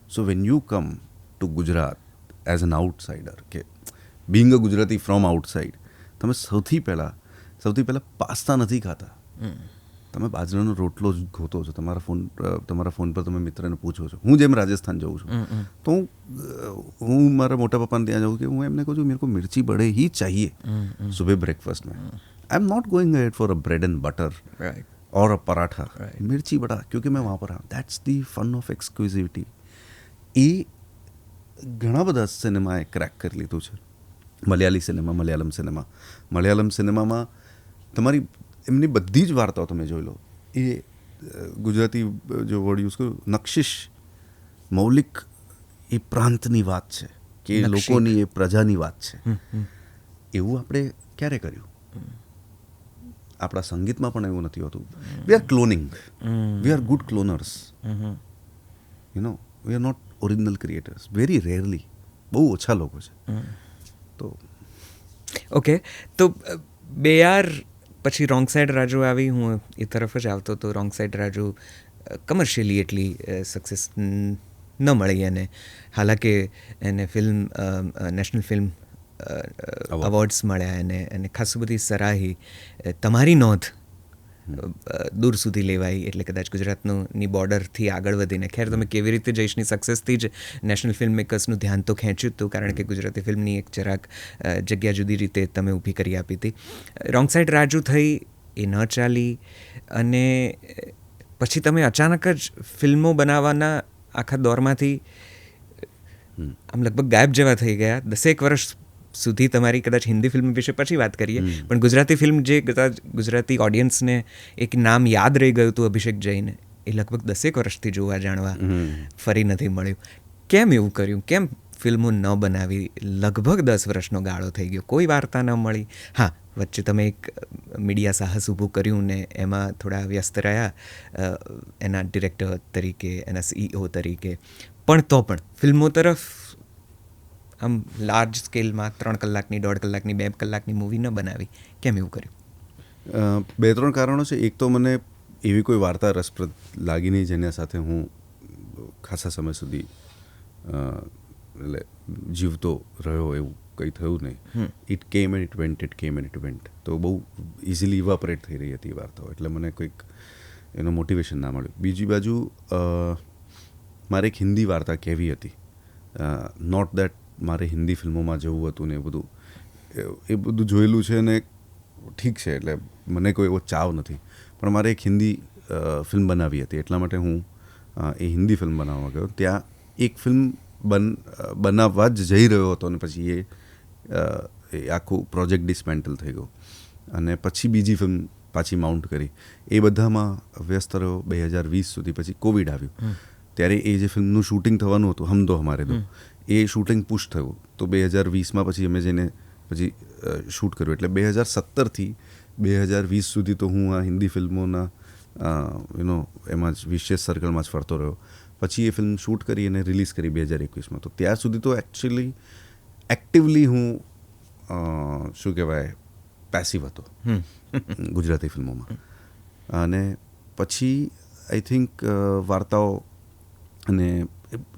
So when you come to Gujarat as an outsider, કે being a Gujarati from outside, તમે સૌથી પહેલાં પાસ્તા નથી ખાતા, તમે બાજરાનો રોટલો જ ગોતો છો. તમારા ફોન પર તમે મિત્રને પૂછો છો. હું જેમ રાજસ્થાન જાઉં છું તો હું મારા મોટા પપ્પાને ત્યાં જાઉં કે હું એમને કહું છું મેરે કો મિર્ચી બડે ही चाहिए सुबह ब्रेकफास्ट में. I am not going ahead for a bread and butter और अ पराठा, मिर्ची बड़ा, क्योंकि मैं वहाँ पर आया. That's the fun of exclusivity. એ ઘણા બધા સિનેમાએ ક્રેક કરી લીધું છે. મલયાલમ સિનેમામાં તમારી એમની બધી જ વાર્તાઓ તમે જોઈ લો, એ ગુજરાતી જો વર્ડ યુઝ કરું, નક્ષિશ, મૌલિક, એ પ્રાંતની વાત છે કે એ લોકોની, એ પ્રજાની વાત છે. એવું આપણે ક્યારે કર્યું? આપણા સંગીતમાં પણ એવું નથી હોતું. We are cloning, we are good cloners, we are not original creators. Very rarely, બહુ ઓછા લોકો છે. તો ઓકે, તો 2 પછી રોંગ સાઈડ રાજુ આવી. હું એ તરફ જ આવતો હતો. રોંગ સાઈડ રાજુ કમર્શિયલી એટલી સક્સેસ ન મળી એને, હાલાકે એને ફિલ્મ નેશનલ ફિલ્મ અવોર્ડ્સ મળ્યા એને ખાસું બધી સરાહી. તમારી નોંધ દૂર સુધી લેવાઈ, એટલે કદાચ ગુજરાતની બોર્ડરથી આગળ વધીને. ખેર, તમે કેવી રીતે જઈશની સક્સેસથી જ નેશનલ ફિલ્મ મેકર્સનું ધ્યાન તો ખેંચ્યું હતું, કારણ કે ગુજરાતી ફિલ્મની એક જરાક જગ્યા જુદી રીતે તમે ઊભી કરી આપી હતી. રોંગ સાઈડ રાજુ થઈ, એ ન ચાલી, અને પછી તમે અચાનક જ ફિલ્મો બનાવવાના આખા દોરમાંથી આમ લગભગ ગાયબ જેવા થઈ ગયા. 10 વર્ષ સુધી તમારી, કદાચ હિન્દી ફિલ્મ વિશે પછી વાત કરીએ, પણ ગુજરાતી ફિલ્મ જે કદાચ ગુજરાતી ઓડિયન્સને એક નામ યાદ રહી ગયું હતું, અભિષેક જૈન, એ લગભગ 10 વર્ષથી જોવા જાણવા ફરી નથી મળ્યું. કેમ એવું કર્યું? કેમ ફિલ્મો ન બનાવી? લગભગ 10 વર્ષનો ગાળો થઈ ગયો, કોઈ વાર્તા ન મળી. હા, વચ્ચે તમે એક મીડિયા સાહસ ઊભું કર્યું ને એમાં થોડા વ્યસ્ત રહ્યા એના ડિરેક્ટર તરીકે, એના CEO તરીકે, પણ તો પણ ફિલ્મો તરફ આમ લાર્જ સ્કેલમાં 3 કલાકની, 1.5 કલાકની, 2 કલાકની મૂવી ન બનાવી? કેમ એવું કર્યું? 2-3 કારણો છે. એક તો મને એવી કોઈ વાર્તા રસપ્રદ લાગી નહીં જેના સાથે હું ખાસા સમય સુધી એટલે જીવતો રહ્યો, એવું કંઈ થયું નહીં. ઇટ કેમ એન્ડ ઇટ વેન્ટ. તો બહુ ઇઝીલી ઇવાપરેટ થઈ રહી હતી વાર્તાઓ, એટલે મને કોઈક એનો મોટિવેશન ના મળ્યું. બીજી બાજુ મારે એક હિન્દી વાર્તા કહેવી હતી. નોટ દેટ મારે હિન્દી ફિલ્મોમાં જવું હતું ને એ બધું જોયેલું છે ને ઠીક છે, એટલે મને કોઈ એવો ચાવ નથી, પણ મારે એક હિન્દી ફિલ્મ બનાવી હતી, એટલા માટે હું એ હિન્દી ફિલ્મ બનાવવા ગયો. ત્યાં એક ફિલ્મ બનાવવા જ જઈ રહ્યો હતો અને પછી એ આખું પ્રોજેક્ટ ડિસમેન્ટલ થઈ ગયું અને પછી બીજી ફિલ્મ પાછી માઉન્ટ કરી. એ બધામાં વ્યસ્ત રહ્યો 2020 સુધી. પછી કોવિડ આવ્યું, ત્યારે એ જે ફિલ્મનું શૂટિંગ થવાનું હતું હમ દો હમારે દો, એ શૂટિંગ પુશ થયું. તો 2020માં પછી અમે જઈને પછી શૂટ કર્યું. એટલે 2017થી 2020 સુધી તો હું આ હિન્દી ફિલ્મોના એમાં જ વિશેષ સર્કલમાં જ ફરતો રહ્યો. પછી એ ફિલ્મ શૂટ કરી અને રિલીઝ કરી 2021માં. તો ત્યાં સુધી તો એકચ્યુઅલી એક્ટિવલી હું શું કહેવાય પેસિવ હતો ગુજરાતી ફિલ્મોમાં. અને પછી આઈ થિંક વાર્તાઓ અને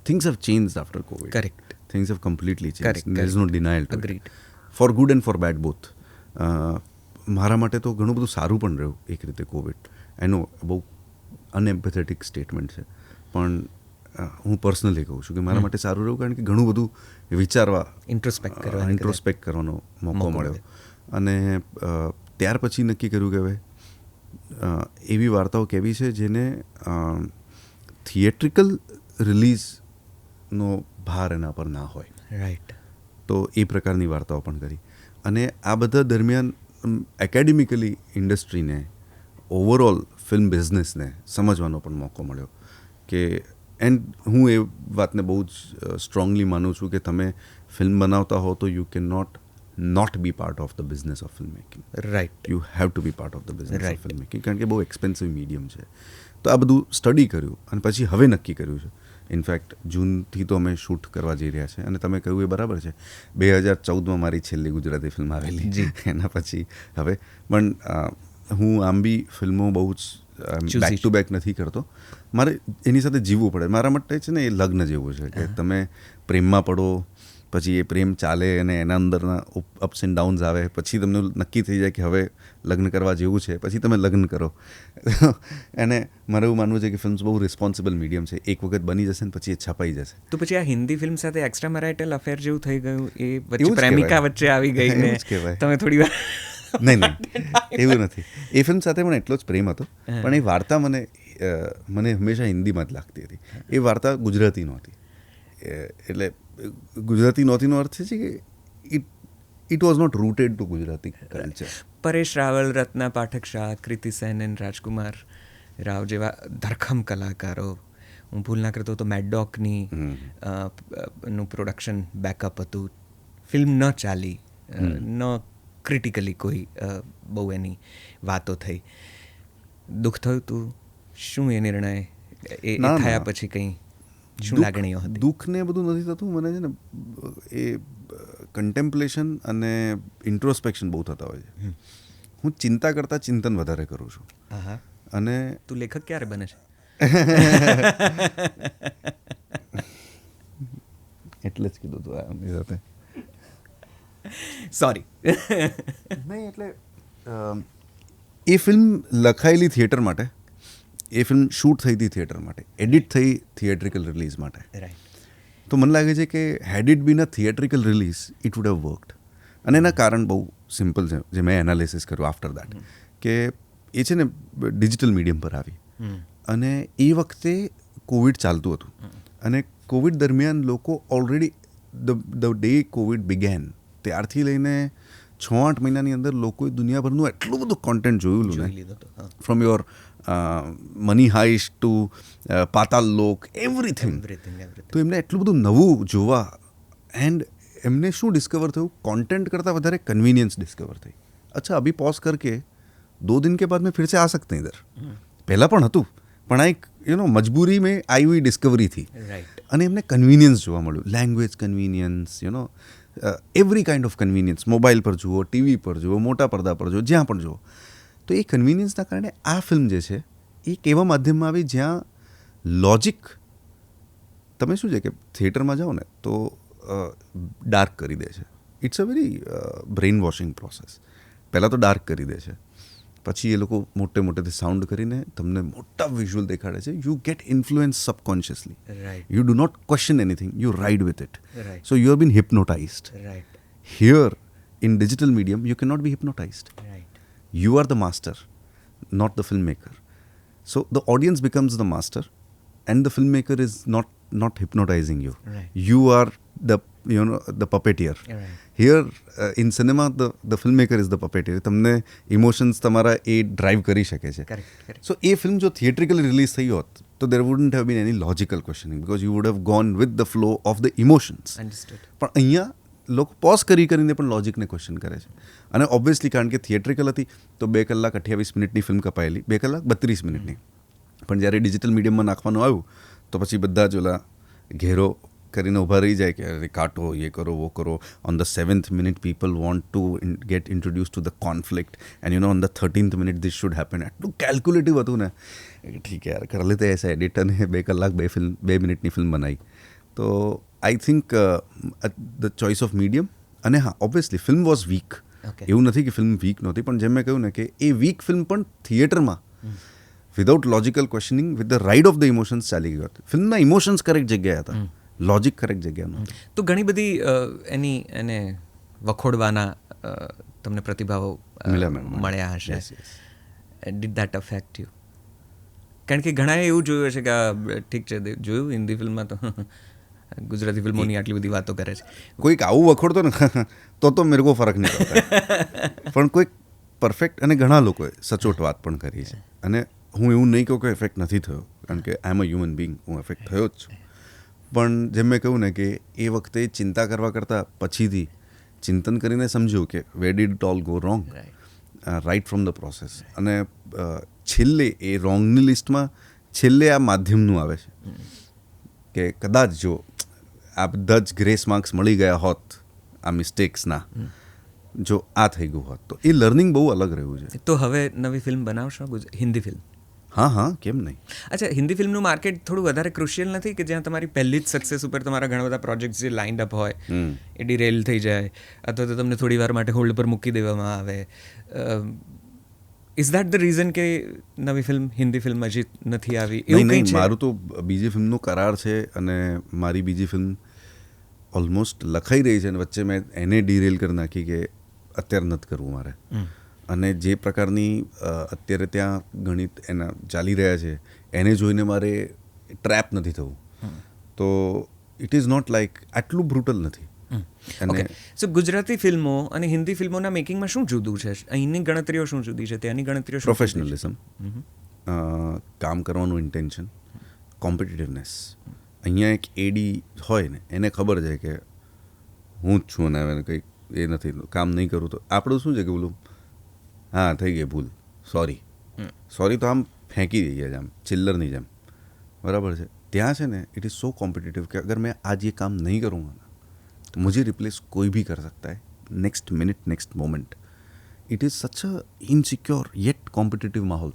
things have changed after Covid. Correct. Things have completely changed. There is no denial to agreed. For good and for bad both. મારા માટે તો ઘણું બધું સારું પણ રહ્યું એક રીતે કોવિડ. એનો બહુ અનએમ્પેથેટિક સ્ટેટમેન્ટ છે, પણ હું પર્સનલી કહું છું કે મારા માટે સારું રહ્યું, કારણ કે ઘણું બધું વિચારવા, ઇન્ટ્રોસ્પેક્ટ કરવાનો મોકો મળ્યો. અને ત્યાર પછી નક્કી કર્યું કે હવે એવી વાર્તાઓ કેવી છે જેને થિયેટ્રિકલ રિલીઝનો ભાર એના પર ના હોય. રાઈટ. તો એ પ્રકારની વાર્તાઓ પણ કરી. અને આ બધા દરમિયાન એકેડેમિકલી ઇન્ડસ્ટ્રીને, ઓવરઓલ ફિલ્મ બિઝનેસને સમજવાનો પણ મોકો મળ્યો કે એન્ડ હું એ વાતને બહુ જ સ્ટ્રોંગલી માનું છું કે તમે ફિલ્મ બનાવતા હો તો you can not be part of the business of film making. Right. You have to be part of the business of film making, કારણ કે બહુ એક્સપેન્સિવ મીડિયમ છે. તો આ બધું સ્ટડી કર્યું અને પછી હવે નક્કી કર્યું છે. ઇનફેક્ટ જૂનથી તો અમે શૂટ કરવા જઈ રહ્યા છે. અને તમે કહ્યું એ બરાબર છે, 2014માં મારી છેલ્લી ગુજરાતી ફિલ્મ આવેલી. એના પછી હવે પણ હું આમ બી ફિલ્મો બહુ જ બેક ટુ બેક નથી કરતો. મારે એની સાથે જીવવું પડે. મારા માટે છે ને એ લગ્ન જેવું છે કે તમે પ્રેમમાં પડો, પછી એ પ્રેમ ચાલે અને એના અંદરના અપ્સ એન્ડ ડાઉન્સ આવે, પછી તમને નક્કી થઈ જાય કે હવે લગ્ન કરવા જેવું છે, પછી તમે લગ્ન કરો. અને મારે એવું માનવું છે કે ફિલ્મ્સ બહુ રિસ્પોન્સિબલ મીડિયમ છે. એક વખત બની જશે ને પછી એ છપાઈ જશે. તો પછી આ હિન્દી ફિલ્મ સાથે એક્સ્ટ્રા મેરાઇટલ અફેર જેવું થઈ ગયું, એ વચ્ચે પ્રેમિકા વચ્ચે આવી ગઈ ને તમે થોડી વાર નહીં એવું નથી. એ ફિલ્મ સાથે પણ એટલો જ પ્રેમ હતો, પણ એ વાર્તા મને હંમેશા હિન્દીમાં જ લાગતી હતી. એ વાર્તા ગુજરાતી નહોતી. એટલે ગુજરાતી નહોતીનો અર્થ છે કે it was not rooted to Gujarati culture. Paresh Rawal, Ratna Pathak Shah, Kriti Sen અને રાજકુમાર રાવ જેવા ધરખમ કલાકારો, હું ભૂલ ના કરતો તો મેડડોગની નું પ્રોડક્શન બેકઅપ હતું. ફિલ્મ ન ચાલી, ન ક્રિટિકલી કોઈ બહુ એની વાતો થઈ. દુઃખ થયું તું? શું એ નિર્ણય એ થયા પછી કંઈ શું લાગણીઓ હતી? દુઃખને બધું નથી થતું. મને છે ને એ કન્ટેમ્પલેશન અને ઇન્ટ્રોસ્પેક્શન બહુ થતા હોય છે. હું ચિંતા કરતાં ચિંતન વધારે કરું છું. અને તું લેખક ક્યારે બને છે? એટલે જ કીધું તું આમની સાથે. સોરી. નહીં, એટલે એ ફિલ્મ લખાયેલી થિયેટર માટે, એ ફિલ્મ શૂટ થઈ હતી થિયેટર માટે, એડિટ થઈ થિયેટ્રિકલ રિલીઝ માટે. રાઈટ. તો મને લાગે છે કે had it been a theatrical release it would have worked. અને એના કારણ બહુ સિમ્પલ છે, જે મેં એનાલિસિસ કર્યું આફ્ટર દેટ, કે એ છે ને ડિજિટલ મીડિયમ પર આવી. અને એ વખતે કોવિડ ચાલતું હતું. અને કોવિડ દરમિયાન લોકો already the day Covid began ત્યારથી લઈને 6-8 મહિનાની અંદર લોકોએ દુનિયાભરનું એટલું બધું કોન્ટેન્ટ જોયેલું ને, from your money heist to Paatal Lok, everything. તો એમને એટલું બધું નવું જોવા, એન્ડ એમને શું ડિસ્કવર થયું? કોન્ટેન્ટ કરતાં વધારે કન્વીનિયન્સ ડિસ્કવર થઈ. અચ્છા, અભી પॉज करके 2 दिन के बाद में फिर से आ सकते हैं इधर. પહેલાં પણ હતું, પણ આ એક મજબૂરી મેં આવી હુઈ ડિસ્કવરી થી. અને એમને કન્વીનિયન્સ જોવા મળ્યું. Language convenience, every kind of convenience. Mobile પર જુઓ, ટીવી પર જુઓ, મોટા પડદા પર જુઓ, જ્યાં પણ જુઓ. તો એ કન્વીનિયન્સના કારણે આ ફિલ્મ જે છે એ એવા માધ્યમમાં આવી જ્યાં લોજિક, તમે શું છે કે થિયેટરમાં જાઓ ને તો ડાર્ક કરી દે છે. It's a very brain washing process. પહેલાં તો ડાર્ક કરી દે છે, પછી એ લોકો મોટેથી સાઉન્ડ કરીને તમને મોટા વિઝ્યુઅલ દેખાડે છે. You get influence subconsciously. You do not question anything, you ride with it. So you have been hypnotised. Here in digital medium you can not be hypnotised. You are the master, not the filmmaker. So the audience becomes the master and the film maker is not hypnotizing you. Right. You are the puppeteer. Right. Here in cinema the filmmaker is the puppeteer. તમને emotions તમારા એ drive કરી શકે છે. Correct. સો એ film જો થિયેટ્રિકલી release થઈ હોત તો there wouldn't have been any logical questioning because you would have gone with the flow of the emotions. Understood. પણ અહીંયા લોકો પોઝ કરીને પણ લોજિકને ક્વેશ્ચન કરે છે. અને ઓબ્વિયસલી કારણ કે થિયેટ્રિકલ હતી તો 2 કલાક 28 મિનિટની ફિલ્મ કપાયેલી, 2 કલાક 32 મિનિટની. પણ જ્યારે ડિજિટલ મીડિયમમાં નાખવાનું આવ્યું તો પછી બધા જ ઓલા ઘેરો કરીને ઊભા રહી જાય કે અરે કાટો, એ કરો, વો કરો. On the 7th minute people want to gate introduce to the conflict and on the 13th minute this should happen. એટલું કેલ્ક્યુલેટિવ હતું ને, ઠીક યાર કર લેતે એસા એડિટ, અને 2 કલાક 2 મિનિટની ફિલ્મ બનાવી. તો I think the choice of medium. અને હા, ઓબ્વિયસલી ફિલ્મ વોઝ વીક. એવું નથી કે ફિલ્મ વીક નહોતી, પણ જેમ મેં કહ્યું ને કે એ વીક ફિલ્મ પણ થિયેટરમાં without logical questioning with the ride of the emotions ચાલી ગયો હતો. ફિલ્મના ઇમોશન્સ કરેક્ટ જગ્યાએ હતા, લોજિક કરેક્ટ જગ્યા નહોતું. તો ઘણી બધી એને વખોડવાના તમને પ્રતિભાવો મળ્યા હશે. Did that affect you? કારણ કે ઘણાએ એવું જોયું હશે કે ઠીક છે, જોયું હિન્દી ફિલ્મમાં તો ગુજરાતી ફિલ્મોની આટલી બધી વાતો કરે છે. કોઈક આવું વખોડતો ને તો મેરે કો ફરક નહીં પડતા. પણ કોઈક પરફેક્ટ, અને ઘણા લોકોએ સચોટ વાત પણ કરી છે. અને હું એવું નહીં કહું કે એફેક્ટ નથી થયો, કારણ કે આઈ એમ અ હ્યુમન બિંગ, હું એફેક્ટ થયો જ છું. પણ જેમ મેં કહ્યું ને કે એ વખતે ચિંતા કરવા કરતાં પછીથી ચિંતન કરીને સમજ્યું કે where did it all go wrong, right from the process. અને છેલ્લે એ રોંગની લિસ્ટમાં છેલ્લે આ માધ્યમનું આવે છે કે કદાચ જો આ બધા જ ગ્રેસ માર્ક્સ મળી ગયા હોત આ મિસ્ટેક્સના, જો આ થઈ ગયું હોત તો એ લર્નિંગ બહુ અલગ રહ્યું છે. તો હવે નવી ફિલ્મ બનાવશો, હિન્દી ફિલ્મ? હા, કેમ નહીં. અચ્છા, હિન્દી ફિલ્મનું માર્કેટ થોડું વધારે ક્રુશિયલ નથી કે જ્યાં તમારી પહેલી જ સક્સેસ ઉપર તમારા ઘણા બધા પ્રોજેક્ટ્સ જે લાઇન્ડ અપ હોય એ ડિરેલ થઈ જાય, અથવા તો તમને થોડી વાર માટે હોલ્ડ પર મૂકી દેવામાં આવે? ઇઝ દેટ ધ રીઝન કે નવી ફિલ્મ, હિન્દી ફિલ્મ હજી નથી આવી? નહીં, મારું તો બીજી ફિલ્મનો કરાર છે અને મારી બીજી ફિલ્મ ઓલમોસ્ટ લખાઈ રહી છે, અને વચ્ચે મેં એને ડિરેલ કરી નાખી કે અત્યારે નથી કરવું મારે. અને જે પ્રકારની અત્યારે ત્યાં ગણિત એના ચાલી રહ્યા છે એને જોઈને મારે ટ્રેપ નથી થવું. તો ઇટ ઇઝ નોટ લાઈક આટલું બ્રુટલ નથી. ઓકે, સો ગુજરાતી ફિલ્મો અને હિન્દી ફિલ્મોના મેકિંગમાં શું જુદું છે? અહીંની ગણતરીઓ શું જુદી છે, ત્યાંની ગણતરીઓ? પ્રોફેશનલિઝમ, કામ કરવાનું ઇન્ટેન્શન, કોમ્પિટિટિવનેસ. અહીંયા એક એડી હોય ને એને ખબર છે કે હું જ છું અને હવે કંઈક એ નથી, કામ નહીં કરું તો આપણું શું છે કે બોલું હા થઈ ગઈ ભૂલ, સોરી તો આમ ફેંકી દઈએ આમ ચિલ્લરની જેમ, બરાબર છે. ત્યાં છે ને ઇટ ઇઝ સો કોમ્પિટિટિવ કે અગર मैं आज ये काम नहीं करूँगा ना तो मुझे रिप्लेस कोई भी कर सकता है next minute, next moment. It is such a insecure yet competitive माहौल.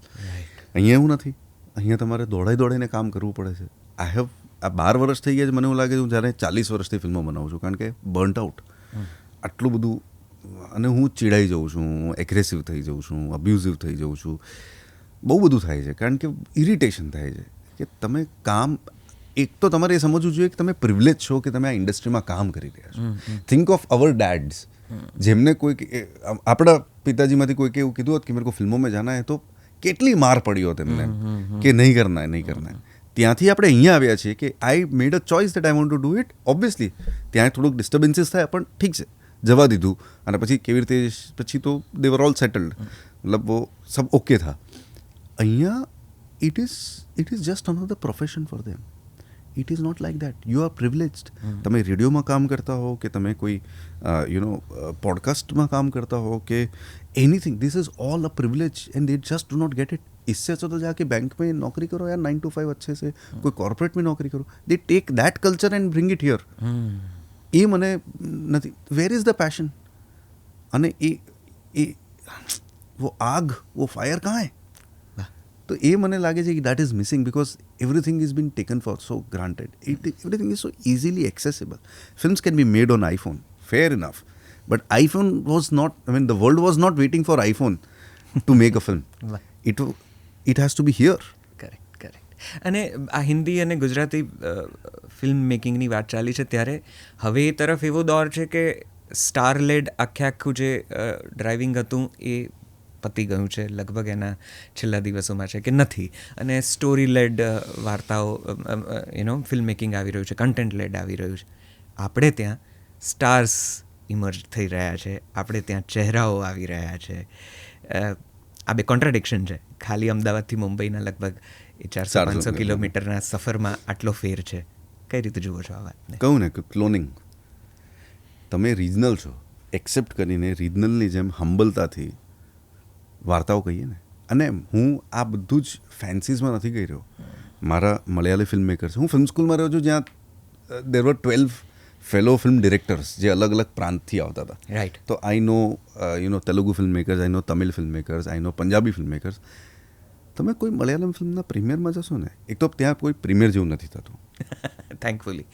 અહીંયા એવું નથી, અહીંયા તમારે દોડાઈને કામ કરવું પડે છે. આ 12 વર્ષ થઈ ગયા છે, મને એવું લાગે છે હું જ્યારે 40 વર્ષથી ફિલ્મો બનાવું છું, કારણ કે બર્ન્ટ આઉટ આટલું બધું. અને હું ચીડાઈ જાઉં છું, એગ્રેસિવ થઈ જાઉં છું, અબ્યુઝિવ થઈ જાઉં છું, બહુ બધું થાય છે. કારણ કે ઇરિટેશન થાય છે કે તમે કામ, એક તો તમારે એ સમજવું જોઈએ કે તમે પ્રિવિલેજ છો કે તમે આ ઇન્ડસ્ટ્રીમાં કામ કરી રહ્યા છો. થિંક ઓફ અવર ડેડ્સ, જેમને કોઈક આપણા પિતાજીમાંથી કોઈક એવું કીધું હોત કે મેરે કો ફિલ્મો મેં જાના હે, તો કેટલી માર પડી હોત એમને કે નહીં કરના હે. ત્યાંથી આપણે અહીંયા આવ્યા છીએ કે I made a choice that I want to do it. Obviously ત્યાં થોડુંક ડિસ્ટર્બન્સીસ થાય, પણ ઠીક છે, જવા દીધું. અને પછી કેવી રીતે પછી તો દે વર ઓલ સેટલડ, મતલબ વો સબ ઓકે થા. અહીંયા it is just another profession for them. It is not like that. You are privileged. તમે રેડિયોમાં કામ કરતા હો કે તમે કોઈ पॉडकास्ट में काम करता हो कि anything, this is all a privilege and they just do not get it. इससे अच्छा तो जाके बैंक में नौकरी करो यार, 9 to 5 अच्छे से, कोई कॉर्पोरेट में नौकरी करो. They take that culture and bring it here. એ મને નથી. Where is the passion? અને એ वो आग, वो फायर कहाँ है? तो ये મને લાગે છે કે that is missing because everything is been taken for so granted. Everything is so easily accessible. Films can be made on iPhone, fair enough, but iPhone was not, I mean the world was not waiting for iPhone to make a film. It has to be here. Correct. અને આ હિન્દી અને Gujarati film મેકિંગની વાત ચાલી છે ત્યારે હવે એ તરફ એવો દોર છે કે સ્ટાર લેડ આખું જે ડ્રાઇવિંગ હતું એ પતી ગયું છે, લગભગ એના છેલ્લા દિવસોમાં છે કે નથી, અને સ્ટોરી લેડ વાર્તાઓ ફિલ્મ મેકિંગ આવી રહ્યું છે, કન્ટેન્ટ લેડ આવી રહ્યું છે. આપણે ત્યાં સ્ટાર્સ ઇમર્જ થઈ રહ્યા છે, આપણે ત્યાં ચહેરાઓ આવી રહ્યા છે. આ બે કોન્ટ્રાડિક્શન છે. ખાલી અમદાવાદથી મુંબઈના લગભગ 400-500 કિલોમીટરના સફરમાં આટલો ફેર છે. કઈ રીતે જુઓ છો આ વાતને? કહું ને કે ક્લોનિંગ, તમે રિજનલ છો, એક્સેપ્ટ કરીને રિજનલની જેમ હંબલતાથી વાર્તાઓ કહીએ ને. અને હું આ બધું જ ફેન્સીઝમાં નથી કહી રહ્યો. મારા મલયાલી ફિલ્મ મેકર્સ, હું ફિલ્મ સ્કૂલમાં રહ્યો છું જ્યાં દેર વર 12 ફેલો ફિલ્મ ડિરેક્ટર્સ જે અલગ અલગ પ્રાંતથી આવતા હતા. રાઈટ. તો આઈ નો તેલુગુ ફિલ્મ મેકર્સ, આઈ નો તમિલ ફિલ્મ મેકર્સ, આઈ નો પંજાબી ફિલ્મ મેકર્સ. તમે કોઈ મલયાલમ ફિલ્મના પ્રીમિયરમાં જશો ને, એક તો ત્યાં કોઈ પ્રીમિયર જેવું નથી થતું, થેન્કફુલી.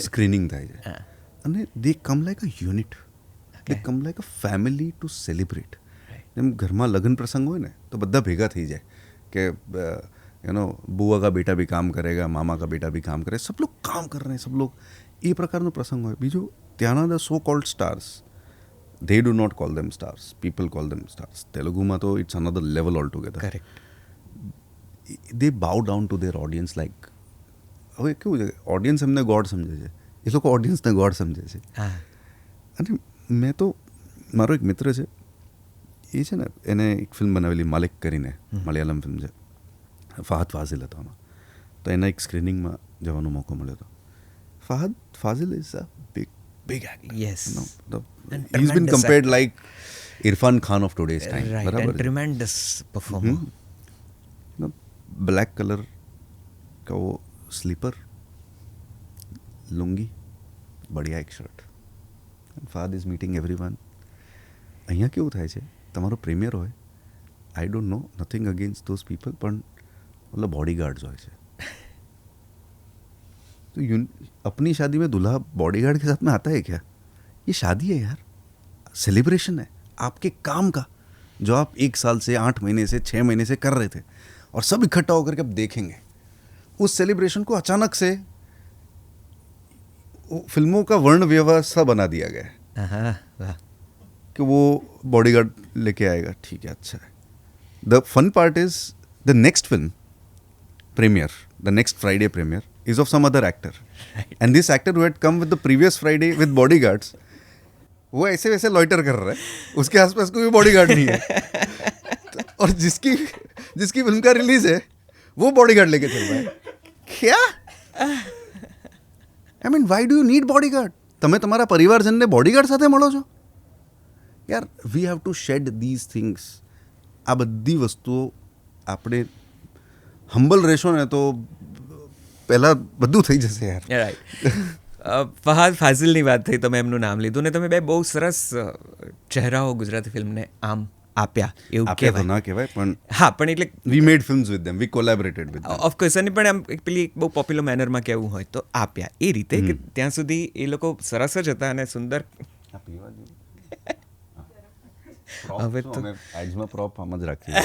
સ્ક્રીનિંગ થાય છે, અને they come like a unit, they come like a family to celebrate. જેમ ઘરમાં લગ્ન પ્રસંગ હોય ને તો બધા ભેગા થઈ જાય કે बुआ का बेटा भी काम करेगा, मामा का बेटा भी काम करे, सब लोग काम कर रहे हैं, सब लोग એ પ્રકારનો પ્રસંગ હોય. બીજું ત્યાંના the so cold stars, they do not call them stars, people call them stars. તેલુગુમાં તો it's another level altogether. Correct. they bow down to their audience like, હવે કેવું છે, ઓડિયન્સ એમને ગોડ સમજે છે, એ લોકો ઓડિયન્સને ગોડ સમજે છે. હા. અને મેં તો, મારો એક મિત્ર છે, એ છે ને, એને એક ફિલ્મ બનાવેલી માલિક કરીને, મલયાલમ ફિલ્મ છે, ફહદ ફાઝિલ હતો આમાં. તો એના એક સ્ક્રીનિંગમાં જવાનો મોકો મળ્યો હતો. Fahadh Faasil is a big actor. Yes. And He's been tremendous compared actor. like Irfan Khan of today's time. Right, બરાબર and છે? tremendous performer. ब्लैक कलर का वो स्लीपर, लुंगी, बढ़िया एक shirt. Fahadh is meeting everyone. અહીંયા કેવું થાય છે, તમારો પ્રીમિયર હોય, I don't know, nothing against those people, પણ मतलब बॉडीगार्ड्स હોય છે. तो अपनी शादी में दूल्हा बॉडीगार्ड के साथ में आता है क्या? ये शादी है यार, सेलिब्रेशन है आपके काम का, जो आप 1 साल से 8 महीने से 6 महीने से कर रहे थे, और सब इकट्ठा होकर के अब देखेंगे. उस सेलिब्रेशन को अचानक से फिल्मों का वर्ण व्यवस्था बना दिया गया है कि वो बॉडीगार्ड लेके आएगा, ठीक है, अच्छा है. The fun part is the next film premiere, the next Friday premiere is of some other actor. Right. And this actor who had come with the previous Friday with bodyguards, वो ऐसे वैसे loiter कर रहा है, उसके आसपास कोई bodyguard नहीं है. और जिसकी फिल्म का रिलीज है वो बॉडीगार्ड लेके चल रहा है. क्या? I mean, why do you need bodyguard? તમે તમારા પરિવારજનને બોડીગાર્ડ સાથે મળો છો? યાર, we have to shed these things. આ બધી વસ્તુઓ આપણે હમ્બલ રહેશો ને તો પહેલાં બધું થઈ જશે યાર. રાઈટ. ફહાદ ફાઝિલની વાત થઈ, તમે એમનું નામ લીધું ને તમે બે બહુ સરસ ચહેરાઓ ગુજરાતી ફિલ્મને આમ આપ્યા, એવું આપણે તો કહેવાય. ના કહેવાય, પણ હા, પણ એટલે we made films with them, we collaborated with them. Of course, અને પણ આમ એક પેલી બહુ પોપ્યુલર મેનરમાં કહેવું હોય તો આપ્યા એ રીતે કે ત્યાં સુધી એ લોકો સરસ જ હતા અને સુંદર. હવે તો એડ્સમાં પ્રોપ આમ જ રાખીએ.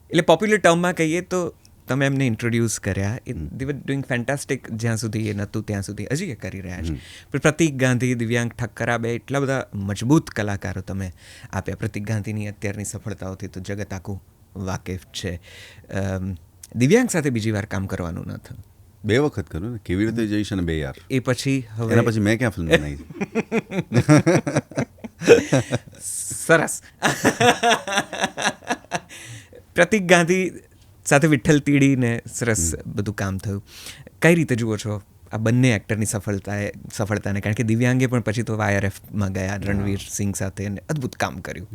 એટલે પોપ્યુલર ટર્મમાં કહીએ તો તમે એમને ઇન્ટ્રોડ્યુસ કર્યા, દે વર ડુઈંગ ફેન્ટાસ્ટિક જ્યાં સુધી એ નહોતું ત્યાં સુધી, હજી એ કરી રહ્યા છે. પણ પ્રતિક ગાંધી, દિવ્યાંગ ઠક્કર, આ બે એટલા બધા મજબૂત કલાકારો તમે આપ્યા. પ્રતિક ગાંધીની અત્યારની સફળતાઓથી તો જગત આખું વાકેફ છે. દિવ્યાંગ સાથે બીજી વાર કામ કરવાનું ન થયું? 2 વખત કર્યું ને, કેવી રીતે જઈશ અને 2 યાર. એ પછી હવે એના પછી મેં ક્યાં ફિલ્મ બનાવી? સરસ. પ્રતિક ગાંધી સાથે વિઠ્ઠલ તીડીને સરસ બધું કામ થયું. કઈ રીતે જુઓ છો આ બંને એક્ટરની સફળતાને? કારણ કે દિવ્યાંગે પણ પછી તો YRFમાં ગયા, રણવીર સિંહ સાથે અદ્ભુત કામ કર્યું.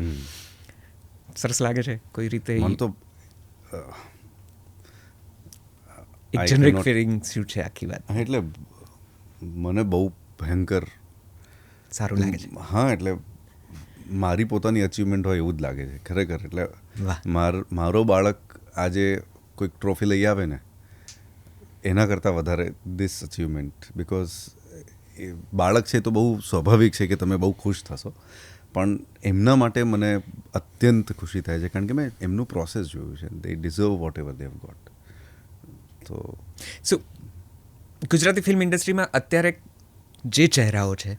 સરસ લાગે છે કોઈ રીતે? મને તો એક જેનરિક ફિલિંગ શું છે આખી વાત? એટલે મને બહુ ભયંકર સારું લાગે છે. હા, એટલે મારી પોતાની અચીવમેન્ટ હોય એવું જ લાગે છે ખરેખર. એટલે મારો બાળક આજે કોઈક ટ્રોફી લઈ આવે ને એના કરતાં વધારે ધીસ અચીવમેન્ટ, બિકોઝ એ બાળક છે તો બહુ સ્વાભાવિક છે કે તમે બહુ ખુશ થશો, પણ એમના માટે મને અત્યંત ખુશી થાય છે કારણ કે મેં એમનું પ્રોસેસ જોયું છે. They deserve whatever they have got. તો ગુજરાતી ફિલ્મ ઇન્ડસ્ટ્રીમાં અત્યારે જે ચહેરાઓ છે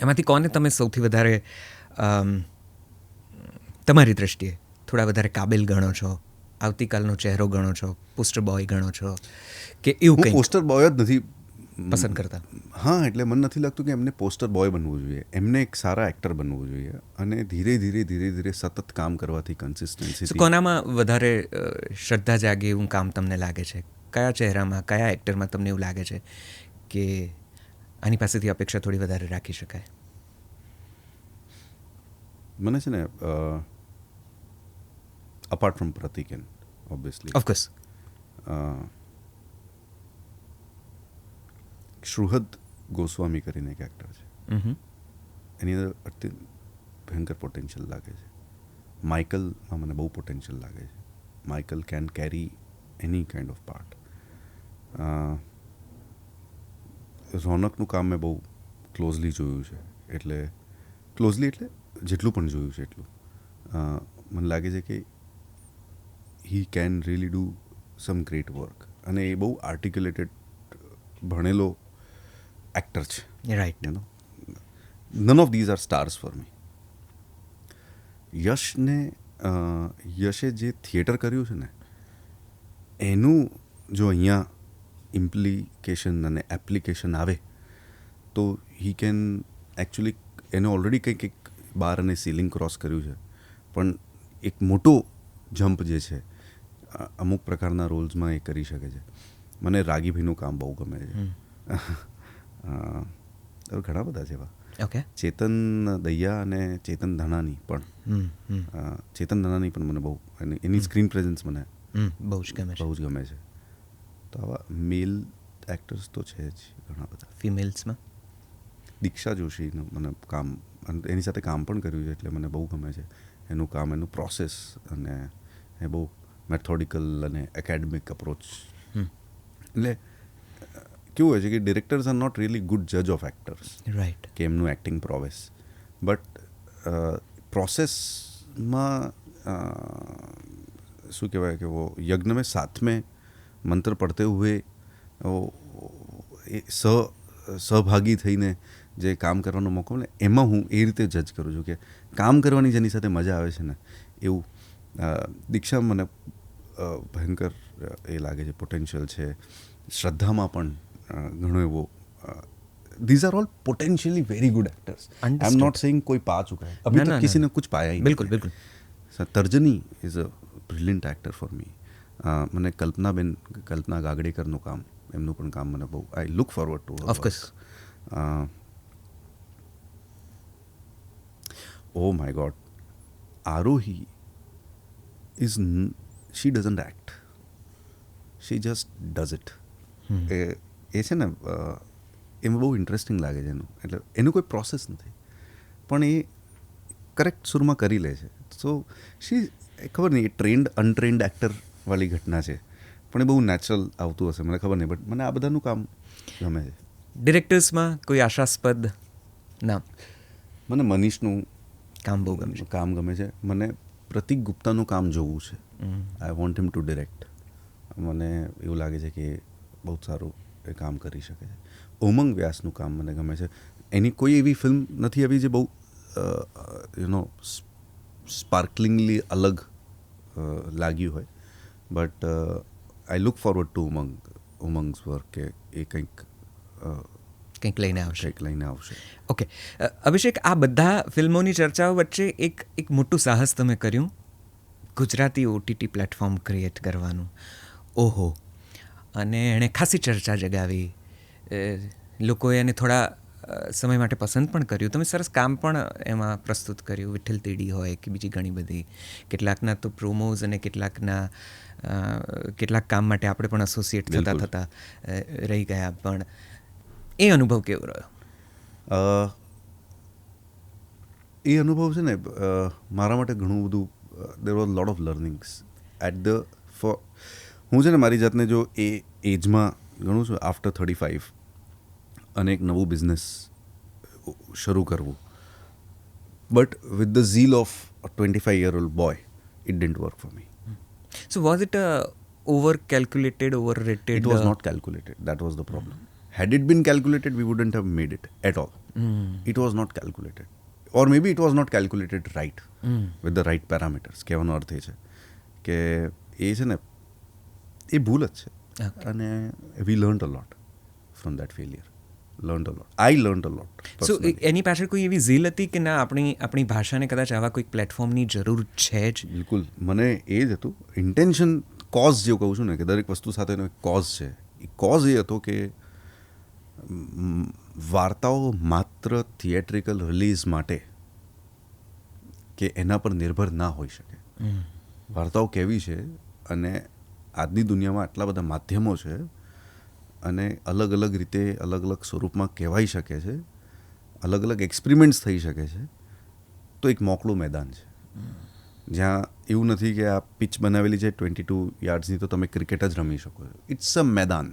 એમાંથી કોને તમે સૌથી વધારે તમારી દ્રષ્ટિએ થોડા વધારે કાબિલ ગણો છો, આવતીકાલનો ચહેરો ગણો છો, પોસ્ટર બોય ગણો છો, કે એવું હું કંઈ પોસ્ટર બોય જ નથી પસંદ કરતા? હા, એટલે મને નથી લાગતું કે એમને પોસ્ટર બોય બનવું જોઈએ. એમને એક સારા એક્ટર બનવું જોઈએ અને ધીરે ધીરે સતત કામ કરવાથી So, કન્સિસ્ટન્સી. કોનામાં વધારે શ્રદ્ધા જાગે એવું કામ તમને લાગે છે? કયા ચહેરામાં, કયા એક્ટરમાં તમને એવું લાગે છે કે આની પાસેથી અપેક્ષા થોડી વધારે રાખી શકાય? મને છે ને અપાર્ટ ફ્રોમ પ્રતિકેન ઓબ્વિયસલી ઓફકોર્સ. શ્રુહદ ગોસ્વામી કરીને એક એક્ટર છે, એની અંદર અત્યંત ભયંકર પોટેન્શિયલ લાગે છે. માઇકલમાં મને બહુ પોટેન્શિયલ લાગે છે. Michael can carry any kind of part. રોનકનું કામ મેં બહુ ક્લોઝલી જોયું છે, એટલે જેટલું પણ જોયું છે એટલું મને લાગે છે કે he can really do some great work. અને એ બહુ આર્ટિક્યુલેટેડ ભણેલો એક્ટર છે. Right. You know, none of these are stars for me. યશે જે થિયેટર કર્યું છે ને, એનું જો અહીંયા ઇમ્પ્લિકેશન અને એપ્લિકેશન આવે તો હી કેન એકચ્યુઅલી, એને ઓલરેડી કંઈક બાર અને સીલિંગ ક્રોસ કર્યું છે, પણ એક મોટો જમ્પ જે છે અમુક પ્રકારના રોલ્સમાં એ કરી શકે છે. મને રાગીભાઈનું કામ બહુ ગમે છે. ઘણા બધા છે એવા. ઓકે. ચેતન દૈયા અને ચેતન ધનાની પણ. ચેતન ધનાની પણ મને બહુ, એની સ્ક્રીન પ્રેઝન્સ મને બહુ જ ગમે છે. બહુ જ ગમે છે. તો આવા મેલ એક્ટર્સ તો છે જ ઘણા બધા. ફિમેલ્સમાં દીક્ષા જોશીનું મને કામ, એની સાથે કામ પણ કર્યું છે, એટલે મને બહુ ગમે છે એનું કામ, એનું પ્રોસેસ, અને એ બહુ મેથોડિકલ અને એકેડમિક અપ્રોચ. એટલે કેવું હોય છે કે directors are not really good જજ ઓફ એક્ટર્સ, રાઈટ, કે એમનું એક્ટિંગ પ્રોવેસ, બટ પ્રોસેસમાં શું કહેવાય કે वो यज्ञ में साथ में મંત્ર પડતે હુએ એ સહભાગી થઈને જે કામ કરવાનો મોકો મળે, એમાં હું એ રીતે જજ કરું છું કે કામ કરવાની જેની સાથે મજા આવે છે ને એવું. દીક્ષા મને ભયંકર એ લાગે છે, પોટેન્શિયલ છે. શ્રદ્ધામાં પણ ઘણો એવો. these are all potentially very good actors. Understood. I'm not saying कोई पा चुका है, अभी तक किसी ने कुछ पाया ही बिल्कुल बिल्कुल. Tarjani is a brilliant actor for me. મને કલ્પના ગાગડેકરનું કામ, એમનું પણ કામ મને બહુ, I look forward to. Of course. Oh my God, Aarohi is, she doesn't act, she just does it. એ છે ને, એમાં બહુ ઇન્ટરેસ્ટિંગ લાગે છે એનું. એટલે એનું કોઈ પ્રોસેસ નથી, પણ એ કરેક્ટ સુરમાં કરી લે છે. સો શી, ખબર નહીં, એ ટ્રેન્ડ અનટ્રેન્ડ એક્ટર વાળી ઘટના છે, પણ એ બહુ નેચરલ આવતું હશે, મને ખબર નહીં, બટ મને આ બધાનું કામ ગમે છે. ડિરેક્ટર્સમાં કોઈ આશાસ્પદ નામ? મને મનીષનું કામ બહુ ગમે છે. કામ ગમે છે. મને પ્રતિક ગુપ્તાનું કામ જોવું છે. I want him to direct. મને એવું લાગે છે કે બહુ સારું એ કામ કરી શકે છે. ઉમંગ વ્યાસનું કામ મને ગમે છે. એની કોઈ એવી ફિલ્મ નથી આવી જે બહુ સ્પાર્કલિંગલી અલગ લાગ્યું હોય, but I look forward to Umang's work, કે એ કંઈક લઈને આવશે. ઓકે અભિષેક, આ બધા ફિલ્મોની ચર્ચાઓ વચ્ચે એક મોટું સાહસ તમે કર્યું, ગુજરાતી OTT પ્લેટફોર્મ ક્રિએટ કરવાનું. ઓહો, અને એણે ખાસી ચર્ચા જગાવી, લોકોએ એને થોડા સમય માટે પસંદ પણ કર્યું. તમે સરસ કામ પણ એમાં પ્રસ્તુત કર્યું, વિઠ્ઠલ તીડી હોય કે બીજી ઘણી બધી. કેટલાકના તો પ્રોમોઝ અને કેટલાક કામ માટે આપણે પણ એસોસિએટ થતા રહી ગયા. પણ એ અનુભવ કેવો રહ્યો? એ અનુભવ છે ને, મારા માટે ઘણું બધું, there was lot of learnings હું છે ને મારી જાતને જો એ એજમાં ઘણું છું, આફ્ટર 35, અને એક નવું બિઝનેસ શરૂ કરવું, but with the Jheel of 25-year-old boy, it didn't work for me. So was it over-calculated, overrated? It was not calculated. That was the problem. Had it been calculated, we wouldn't have made it at all. It was not calculated, or may be it was not calculated right with the right parameters. કહેવાનો અર્થ એ છે કે એ છે ને એ ભૂલ જ છે. અને we learn a lot from that failure. I learn a lot. So એની પાછળ કોઈ એવી ઝીલ હતી કે ના આપણી ભાષાને કદાચ આવા કોઈક પ્લેટફોર્મની જરૂર છે જ? બિલકુલ, મને એ જ હતું ઇન્ટેન્શન. કોઝ જેવું કહું છું ને કે દરેક વસ્તુ સાથેનો એક કોઝ છે. એ કોઝ એ હતો કે વાર્તાઓ માત્ર થિયેટ્રિકલ રિલીઝ માટે કે એના પર નિર્ભર ના હોઈ શકે. વાર્તાઓ કેવી છે અને આજની દુનિયામાં આટલા બધા માધ્યમો છે અને અલગ અલગ રીતે અલગ અલગ સ્વરૂપમાં કહેવાઈ શકે છે, અલગ અલગ એક્સપેરિમેન્ટ્સ થઈ શકે છે. તો એક મોકળું મેદાન છે જ્યાં એવું નથી કે આ પિચ બનાવેલી છે 22 યાર્ડ્સની તો તમે ક્રિકેટ જ રમી શકો છો. ઇટ્સ અ મેદાન,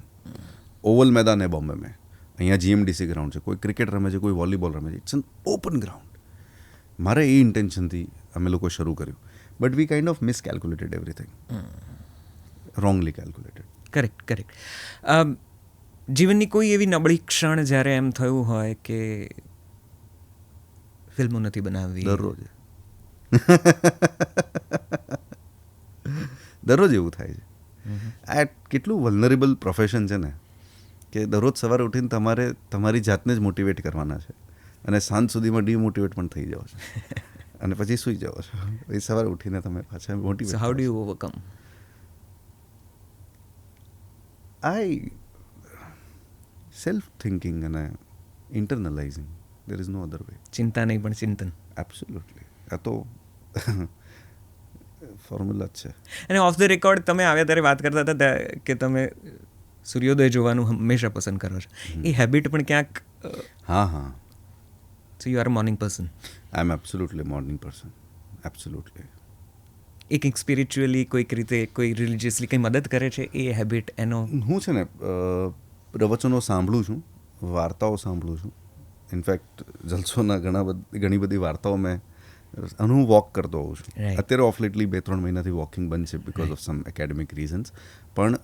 ઓવલ મેદાન है बॉम्बे में. અહીંયા જીએમડીસી ગ્રાઉન્ડ છે, કોઈ ક્રિકેટ રમે છે, કોઈ વોલીબોલ રમે છે. It's an open ground. મારે એ ઇન્ટેન્શનથી અમે લોકો શરૂ કર્યું, but we kind of miscalculated everything. Wrongly calculated. Correct. જીવનની કોઈ એવી નબળી ક્ષણ જ્યારે એમ થયું હોય કે ફિલ્મો નથી બનાવવી? દરરોજ એવું થાય છે. આ કેટલું વલ્નરેબલ પ્રોફેશન છે ને કે દરરોજ સવારે ઉઠીને તમારે તમારી જાતને જ મોટિવેટ કરવાના છે અને સાંજ સુધીમાં ડીમોટિવેટ પણ થઈ જાઓ છો અને પછી સૂઈ જાઓ છો. પછી સવારે ઉઠીને તમે પાછા motivate. So how do you overcome? Self thinking અને ઇન્ટરનલાઇઝિંગ. દેર ઇઝ નો અધર વે. ચિંતા નહીં પણ ચિંતન. એબ્સોલ્યુટલી. આ તો ફોર્મ્યુલા જ છે. અને ઓફ ધ રેકોર્ડ તમે આવ્યા ત્યારે વાત કરતા હતા કે તમે સૂર્યોદય જોવાનું હંમેશા પસંદ કરો છો. એ હેબિટ પણ ક્યાંક? હા. So you are a morning person? I am absolutely morning person. Absolutely. એક સ્પિરિચ્યુઅલી કોઈક રીતે કોઈ રિલિજિયસલી કંઈ મદદ કરે છે એ હેબિટ એનો? હું છે ને પ્રવચનો સાંભળું છું, વાર્તાઓ સાંભળું છું. ઇનફેક્ટ જલસોના ઘણી બધી વાર્તાઓ મેં અને હું વોક કરતો હોઉં છું. અત્યારે ઓફ લેટલી 2-3 મહિનાથી વોકિંગ બંધ છે because of sum academic reasons. પણ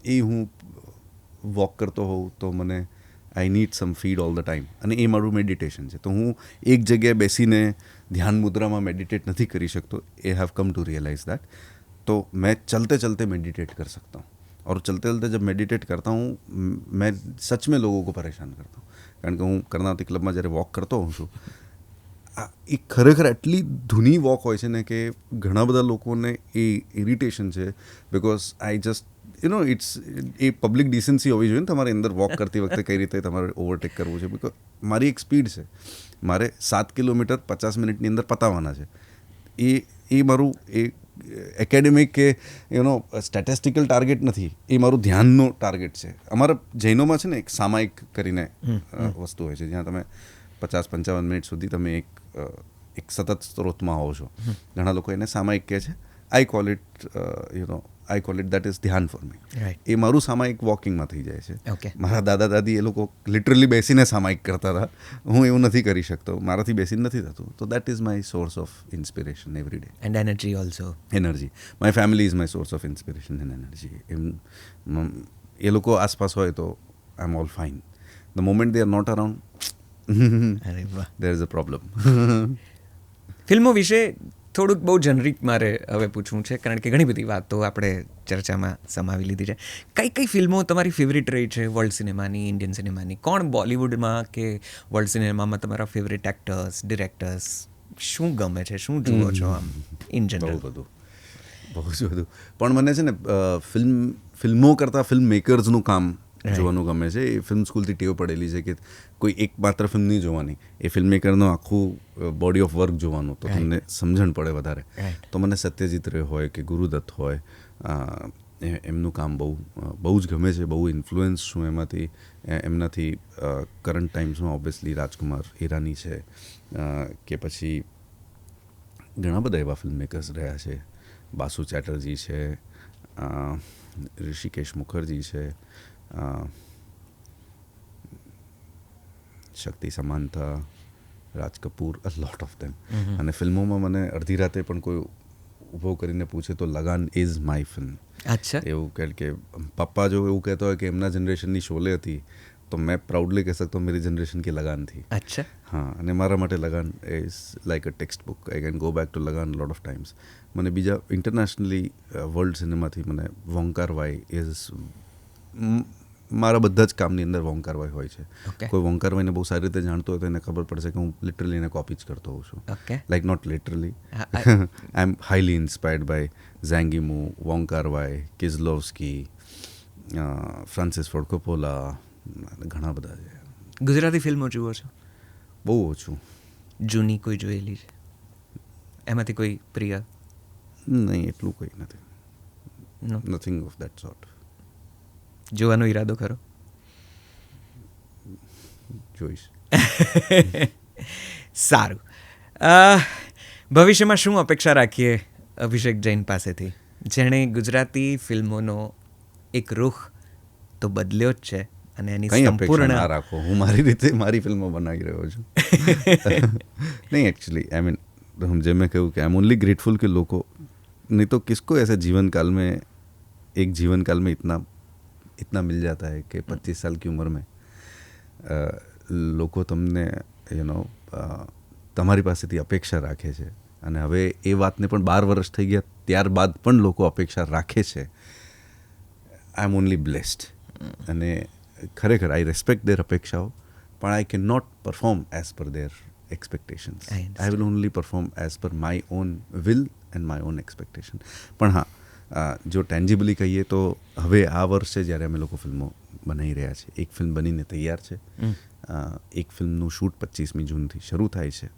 એ હું વોક કરતો હોઉં તો મને I need some feed all the time. અને એ મારું મેડિટેશન છે. તો હું એક જગ્યાએ બેસીને ધ્યાન મુદ્રામાં મેડિટેટ નથી કરી શકતો. એ હેવ કમ ટુ રિયલાइज दैट. तो मैं चलते चलते मेडिटेट कर सकता हूँ. और चलते चलते जब मेडिटेट करता हूँ मैं सच में लोगों को परेशान करता हूँ. કારણ કે હું કર્ણાવતી ક્લબમાં જ્યારે વોક કરતો હોઉં છું, એ ખરેખર એટલી ધૂની વોક હોય છે ને કે ઘણા બધા લોકોને એ ઇરિટેશન છે. Because I just it's a public decency હોવી જોઈએ ને તમારી અંદર વોક કરતી વખતે કઈ રીતે તમારે ઓવરટેક કરવું છે. બિકોઝ મારી એક સ્પીડ છે, મારે 7 કિલોમીટર 50 મિનિટની અંદર પતાવવાના છે. એ મારું એ એકેડેમિક કે સ્ટેટિસ્ટિકલ ટાર્ગેટ નથી, એ મારું ધ્યાનનો ટાર્ગેટ છે. અમારા જૈનોમાં છે ને એક સામાયિક કરીને વસ્તુ હોય છે જ્યાં તમે 50-55 મિનિટ સુધી તમે એક સતત સ્ત્રોતમાં હોવ છો. ઘણા લોકો એને સામાયિક કહે છે. I call it that is ધ્યાન ફોર મી. એ મારું સામાયિક વોકિંગમાં થઈ જાય છે. મારા દાદા દાદી એ લોકો લિટરલી બેસીને સામાયિક કરતા હતા. હું એવું નથી કરી શકતો, મારાથી બેસીને નથી થતું. તો that is my source of inspiration every day. And energy also. Energy. My family is my source of inspiration and energy. એ લોકો આસપાસ હોય તો I am all fine. The moment they are not around there is a problem. ફિલ્મો વિશે થોડુંક બહુ generic મારે હવે પૂછવું છે, કારણ કે ઘણી બધી વાતો આપણે ચર્ચામાં સમાવી લીધી છે. કઈ ફિલ્મો તમારી ફેવરિટ રહી છે વર્લ્ડ સિનેમાની, ઇન્ડિયન સિનેમાની? કોણ બોલિવૂડમાં કે વર્લ્ડ સિનેમામાં તમારા ફેવરિટ એક્ટર્સ, ડિરેક્ટર્સ? શું ગમે છે, શું જુઓ છો આમ ઇન જનરલ? બહુ જ બધું. પણ મને છે ને ફિલ્મો કરતાં ફિલ્મ મેકર્સનું કામ જોવાનું ગમે છે. એ ફિલ્મ સ્કૂલથી ટેવ પડેલી છે કે કોઈ એક માત્ર ફિલ્મ નહીં જોવાની, એ ફિલ્મ મેકરનો આખું બોડી ઓફ વર્ક જોવાનું, તો તમને સમજણ પડે વધારે. તો મને સત્યજીત રે હોય કે ગુરુદત્ત હોય, એમનું કામ બહુ જ ગમે છે. બહુ ઇન્ફ્લુઅન્સ છું એમનાથી. કરંટ ટાઈમ્સમાં ઓબ્વિયસલી રાજકુમાર હિરાની છે કે પછી ઘણા બધા એવા ફિલ્મ મેકર્સ રહ્યા છે. બાસુ ચેટર્જી છે, ઋષિકેશ મુખર્જી છે, શક્તિ સમાન્તા, રાજ કપૂર, અ લોટ ઓફ ધેમ. અને ફિલ્મોમાં મને અડધી રાતે પણ કોઈ ઊભો કરીને પૂછે તો લગાન ઇઝ માય ફિલ્મ. અચ્છા. એવું કે પપ્પા જો એવું કહેતો હોય કે એમના જનરેશનની શોલે હતી, तो मैं प्राउडली कह सकता हूँ मेरी जनरेशन की लगान थी. અચ્છા. હા, અને મારા માટે Lagaan is like a text book. I can go back to Lagaan lot of times. મને બીજા ઇન્ટરનેશનલી વર્લ્ડ સિનેમાથી મને વોંકાર વાય ઇઝ મારા બધા જ કામની અંદર વોંકાર વાય હોય છે. ઓકે. કોઈ વોંકાર વાયને બહુ સારી રીતે જાણતો હોય તો એને ખબર પડશે કે હું લિટરલી એને કોપી જ કરતો હોઉં છું. ઓકે. Like not literally. હા, I am highly inspired by Zhang Yimou, Wong Kar Wai, Kieslowski, Francis Ford Coppola, ઘણા બધા છે. ગુજરાતી ફિલ્મો જુઓ છો? બહુ ઓછું. જૂની કોઈ જોયેલી છે? એમાંથી કોઈ પ્રિય? નહીં, એટલું કંઈ નથી. No. Nothing of that sort. જોવાનો ઈરાદો ખરો? જોઈશ. સારું. ભવિષ્યમાં શું અપેક્ષા રાખીએ અભિષેક જૈન પાસેથી, જેણે ગુજરાતી ફિલ્મોનો એક રૂખ તો બદલ્યો જ છે અને એની કંઈ અપેક્ષા સંપૂર્ણ ના રાખો. હું મારી રીતે મારી ફિલ્મો બનાવી રહ્યો છું. नहीं एक्चुअली आई मीन जब मैं कहूँ कि आई एम ओनली ग्रेटफुल कि लोगों नहीं तो किसको ऐसे जीवन काल में एक जीवन काल में इतना मिल जाता है कि 25 साल की उम्र में લોકો તમને તમારી પાસેથી અપેક્ષા રાખે છે અને હવે એ વાતને પણ 12 વર્ષ થઈ ગયા ત્યારબાદ પણ લોકો અપેક્ષા રાખે છે. આઈ એમ ઓનલી બ્લેસ્ડ અને ખરેખર આઈ રેસ્પેક્ટ દેર અપેક્ષાઓ, પણ I can not perform as per their expectations. I will only perform as per my own will and my own expectation. પણ હા, જો ટેન્જિબલી કહીએ તો હવે આ વર્ષે જ્યારે અમે લોકો ફિલ્મો બનાવી રહ્યા છે, એક ફિલ્મ બનીને તૈયાર છે, એક ફિલ્મનું શૂટ 25મી જૂનથી શરૂ થાય છે.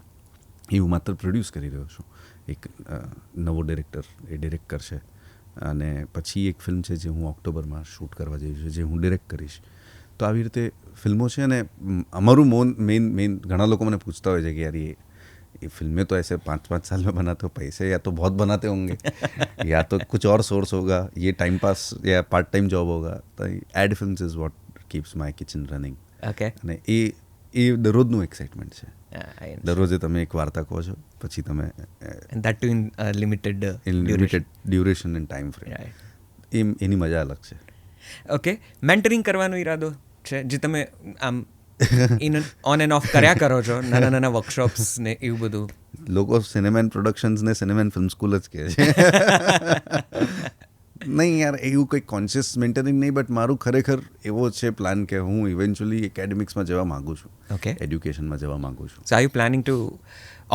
એ હું માત્ર પ્રોડ્યુસ કરી રહ્યો છું. એક નવો ડિરેક્ટર એ ડિરેક્ટ કરશે અને પછી એક ફિલ્મ છે જે હું ઓક્ટોબરમાં શૂટ કરવા જઈ છું, જે હું ડિરેક્ટ કરીશ. તો આવી રીતે ફિલ્મો છે અને અમારું મેઇન ઘણા લોકો મને પૂછતા હોય છે કે યાર ये फिल्में तो ऐसे 5-5 साल में बनाते हो, पैसे या तो बहुत बनाते होंगे या तो कुछ और सोर्स होगा, ये टाइम पास या पार्ट टाइम जॉब होगा. तो ad films is what keeps my kitchen running. Okay. અને એ દરરોજનું એક્સાઇટમેન્ટ છે. દરરોજે તમે એક વાર્તા કહો છો, પછી તમે that too in limited duration and time frame. એની મજા અલગ છે. ઓકે. મેન્ટરિંગ કરવાનો ઈરાદો છે જે તમે આમ ઓન એન્ડ ઓફ કર્યા કરો છો, નાના નાના વર્કશોપ્સ ને એવું બધું? લોકો સિનેમેન પ્રોડક્શન્સ ને સિનેમેન ફિલ્મ સ્કૂલ જ કહે છે. નહીં યાર, એવું કંઈ કોન્શિયસ મેન્ટરિંગ નહીં, બટ મારું ખરેખર એવો છે પ્લાન કે હું ઇવેન્ચ્યુઅલી એકેડેમિક્સમાં જવા માગું છું. ઓકે. એડ્યુકેશનમાં જવા માગું છું. So are you planning to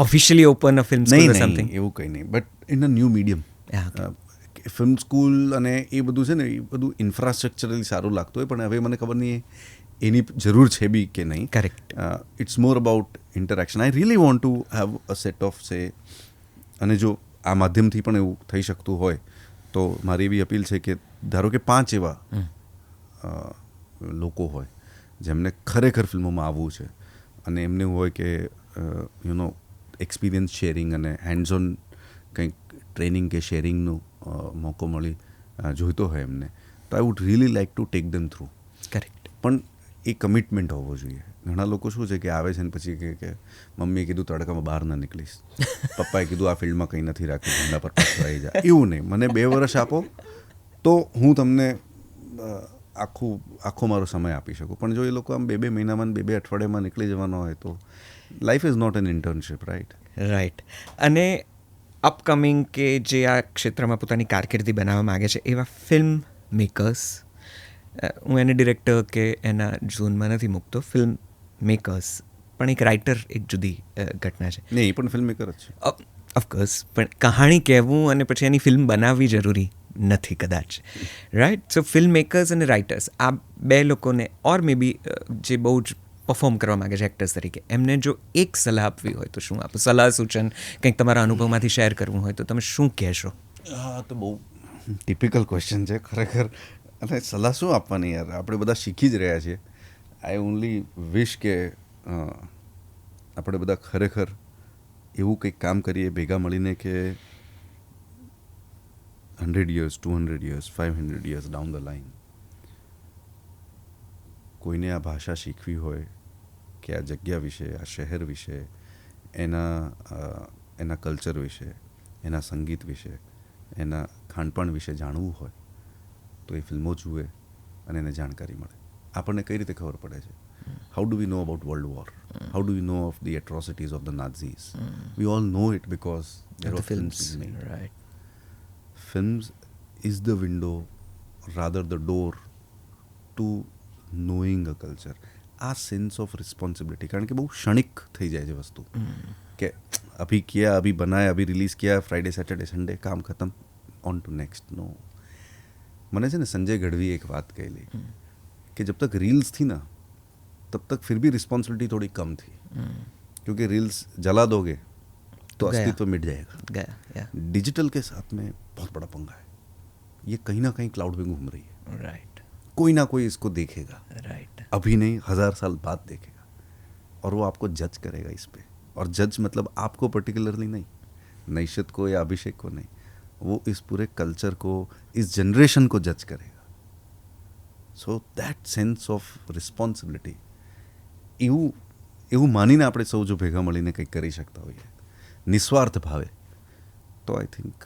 officially open a film school or something? એવું કંઈ નહીં, but in a new medium. Film school અને એ બધું છે ને, એ બધું ઇન્ફ્રાસ્ટ્રક્ચરલી સારું લાગતું હોય, પણ હવે મને ખબર નહીં એની જરૂર છે બી કે નહીં. Correct. It's more about interaction. I really want to have a set of say. અને જો આ માધ્યમથી પણ એવું થઈ શકતું હોય તો મારી એવી અપીલ છે કે ધારો કે 5 એવા લોકો હોય જેમને ખરેખર ફિલ્મોમાં આવવું છે અને એમને એવું હોય કે એક્સપિરિયન્સ શેરિંગ અને હેન્ડ્સ ઓન કંઈક ટ્રેનિંગ કે શેરિંગનો મોકો મળી જોઈતો હોય એમને, તો I wood really like to take them through. Correct. પણ એ કમિટમેન્ટ હોવો જોઈએ. ઘણા લોકો શું છે કે આવે છે ને પછી કે મમ્મીએ કીધું તડકામાં બહાર ના નીકળીશ, પપ્પાએ કીધું આ ફિલ્ડમાં કંઈ નથી રાખ્યું, ધંધા પર પાછું આવી જાય. એવું નહીં, મને 2 વર્ષ આપો તો હું તમને આખો મારો સમય આપી શકું. પણ જો એ લોકો આમ 2 મહિનામાં 2 અઠવાડિયામાં નીકળી જવાનો હોય તો life is not an internship, right? Right. અને અપકમિંગ કે જે આ ક્ષેત્રમાં પોતાની કારકિર્દી બનાવવા માગે છે એવા ફિલ્મ મેકર્સ, હું એને ડિરેક્ટર કે એના ઝોનમાં નથી મૂકતો, ફિલ્મ મેકર્સ પણ એક રાઇટર એક જુદી ઘટના છે. નહીં, એ પણ ફિલ્મ મેકર જ છે. ઓફકોર્સ, પણ કહાણી કહેવું અને પછી એની ફિલ્મ બનાવવી જરૂરી નથી કદાચ, રાઈટ? સો ફિલ્મ મેકર્સ અને રાઇટર્સ, આ 2 લોકોને ઓર મે બી જે બહુ જ પરફોર્મ કરવા માગે છે એક્ટર્સ તરીકે, એમને જો એક સલાહ આપવી હોય તો શું આપો? સલાહ સૂચન કંઈક તમારા અનુભવમાંથી શેર કરવું હોય તો તમે શું કહેશો? હા, તો બહુ ટિપિકલ ક્વેશ્ચન છે ખરેખર. અને સલાહ શું આપવાની યાર, આપણે બધા શીખી જ રહ્યા છીએ. આઈ ઓનલી વિશ કે આપણે બધા ખરેખર એવું કંઈક કામ કરીએ ભેગા મળીને કે 100 years, 200 years, 500 years down the line કોઈને આ ભાષા શીખવી હોય કે આ જગ્યા વિશે, આ શહેર વિશે, એના કલ્ચર વિશે, એના સંગીત વિશે, એના ખાનપાન વિશે જાણવું હોય તો એ ફિલ્મો જુએ અને એને જાણકારી મળે. આપણને કઈ રીતે ખબર પડે છે? How do we know about world war? How do we know of the atrocities of the Nazis? We all know it because there are films being made. Right. Films is the window, rather the door to knowing a culture. આ sense of responsibility, કારણ કે બહુ ક્ષણિક થઈ જાય છે વસ્તુ, કે અભી કિયા, અભી બનાયા, અભી રિલીઝ કિયા, ફ્રાઈડે સેટરડે સન્ડે કામ ખતમ, ઓન ટુ નેક્સ્ટ. નો, મને છે ને સંજય ગઢવીએ એક વાત કહેલી કે જબ તક રીલ્સ थी ना तब तक फिर भी रिस्पॉन्सिबिलिटी थोड़ी कम थी, क्योंकि रील्स जला दोगे तो गया। अस्तित्व मिट जाएगा. ગયા. યા. डिजिटल के साथ में बहुत बड़ा पंगा है. ये कहीं ना कहीं क्लाउड में घूम रही है. રાઈટ. कोई ना कोई इसको देखेगा, રાઈટ. अभी नहीं 1000 साल बाद देखेगा, और वो आपको जज करेगा इस पे. और जज मतलब आपको पर्टिकुलरली नहीं, नैशित को या अभिषेक को नहीं, वो इस पूरे कल्चर को, इस जनरेशन को जज करेगा. So that sense of responsibility, એવું એવું માનીને આપણે સૌ જો ભેગા મળીને કંઈક કરી શકતા હોઈએ નિસ્વાર્થ ભાવે, તો આઈ થિંક.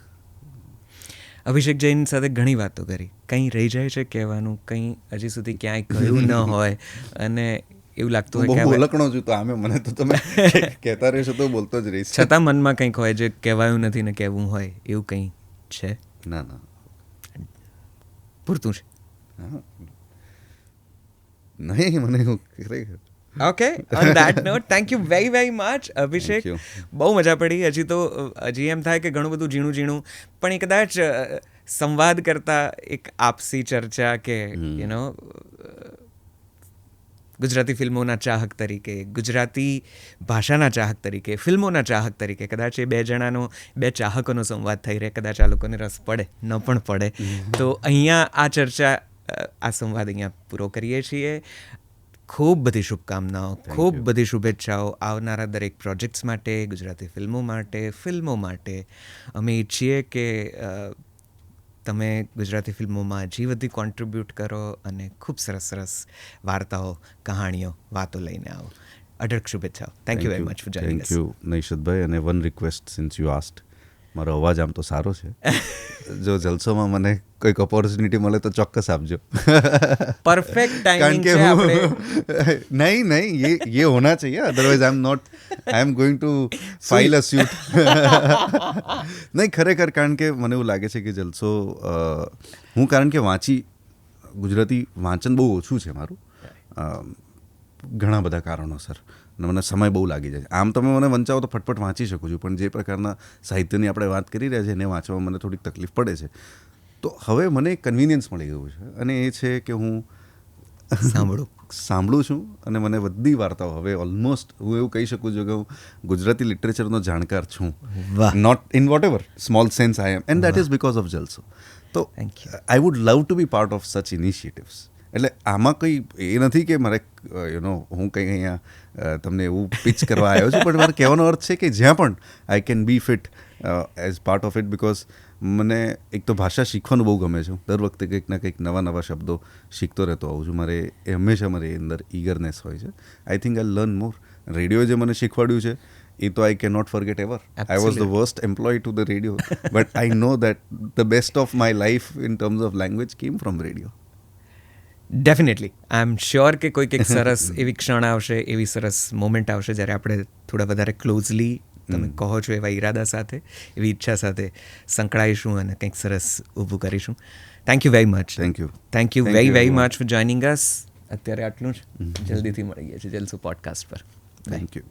અભિષેક જૈન સાથે ઘણી વાતો કરી. કંઈ રહી જાય છે કહેવાનું, કંઈ હજી સુધી ક્યાંય કહ્યું ન હોય, અને એવું લાગતું બહુ હોય કે હવે બોલકણો છું તો આમે મને તો તમે કહેતા રહેશો તો બોલતો જ રહીશ. છતાં મનમાં કંઈક હોય જે કહેવાયું નથી ને કહેવું હોય, એવું કંઈ છે? ના ના, પૂરતું છે. હા. નહીં, મને એવું ખરેખર. Okay, on that note, thank you very very much Abhishek. Thank you. બહુ મજા પડી. હજી એમ થાય કે ઘણું બધું ઝીણું ઝીણું, પણ એ કદાચ સંવાદ કરતા એક આપસી ચર્ચા કે યુ નો ગુજરાતી ફિલ્મોના ચાહક તરીકે, ગુજરાતી ભાષાના ચાહક તરીકે, ફિલ્મોના ચાહક તરીકે કદાચ એ બે જણાનો, બે ચાહકોનો સંવાદ થઈ રહે. કદાચ આ લોકોને રસ પડે, ન પણ પડે. તો અહીંયા આ ચર્ચા, આ સંવાદ અહીંયા પૂરો કરીએ છીએ. ખૂબ બધી શુભકામનાઓ, ખૂબ બધી શુભેચ્છાઓ આવનારા દરેક પ્રોજેક્ટ્સ માટે, ગુજરાતી ફિલ્મો માટે. અમે ઈચ્છીએ કે તમે ગુજરાતી ફિલ્મોમાં હજી વધુ કોન્ટ્રીબ્યુટ કરો અને ખૂબ સરસ સરસ વાર્તાઓ, કહાણીઓ, વાતો લઈને આવો. અઢળક શુભેચ્છાઓ. Thank you very much for joining us. Thank you નૈશતભાઈ. અને one request since you asked, મારો અવાજ આમ તો સારો છે, જો જલસોમાં મને કોઈક ઓપોર્ચ્યુનિટી મળે તો ચોક્કસ આપજો. પરફેક્ટ ટાઈમિંગ કારણ કે છે આપણે. नहीं ये होना चाहिए, otherwise I am going to file a suit. નહીં, ખરેખર, કારણ કે મને એવું લાગે છે કે જલસો, હું કારણ કે ગુજરાતી વાંચન બહુ ઓછું છે મારું, ઘણા બધા કારણોસર, અને મને સમય બહુ લાગી જાય. આમ તમે મને વંચાવો તો ફટફટ વાંચી શકું છું, પણ જે પ્રકારના સાહિત્યની આપણે વાત કરી રહ્યા છીએ એને વાંચવામાં મને થોડીક તકલીફ પડે છે. તો હવે મને કન્વિનિયન્સ મળી ગયું છે, અને એ છે કે હું સાંભળું છું, અને મને બધી વાર્તાઓ હવે ઓલમોસ્ટ, હું એવું કહી શકું છું કે હું ગુજરાતી લિટરેચરનો જાણકાર છું. Not in whatever small sense I am, and that is because of Jalso. તો I would love to be part of such initiatives. એટલે આમાં કંઈ એ નથી કે મારે હું કંઈ અહીંયા તમને એવું પિચ કરવા આવ્યો છું, પણ મારે કહેવાનો અર્થ છે કે જ્યાં પણ I can be fit as part of it, because મને એક તો ભાષા શીખવાનું બહુ ગમે છે. દર વખતે કંઈક ના કંઈક નવા શબ્દો શીખતો રહેતો હોઉં છું. મારે એ હંમેશા મારી અંદર ઈગરનેસ હોય છે. આઈ થિંક આઈ લર્ન મોર. રેડિયોએ જે મને શીખવાડ્યું છે એ તો I can not forget ever. I was the worst employ to the radio, but I know that the best of my life in terms of language came from radio. Definitely I am sure કે કોઈક એક સરસ એવી ક્ષણ આવશે, એવી સરસ moment આવશે જ્યારે આપણે થોડા વધારે ક્લોઝલી, તમે કહો છો એવા ઈરાદા સાથે, એવી ઈચ્છા સાથે સંકળાઈશું અને કંઈક સરસ ઊભું કરીશું. Thank you very much. Thank you very much four joining અસ. અત્યારે આટલું જ. જલ્દીથી મળીએ છીએ જલસો પોડકાસ્ટ પર. Thank you.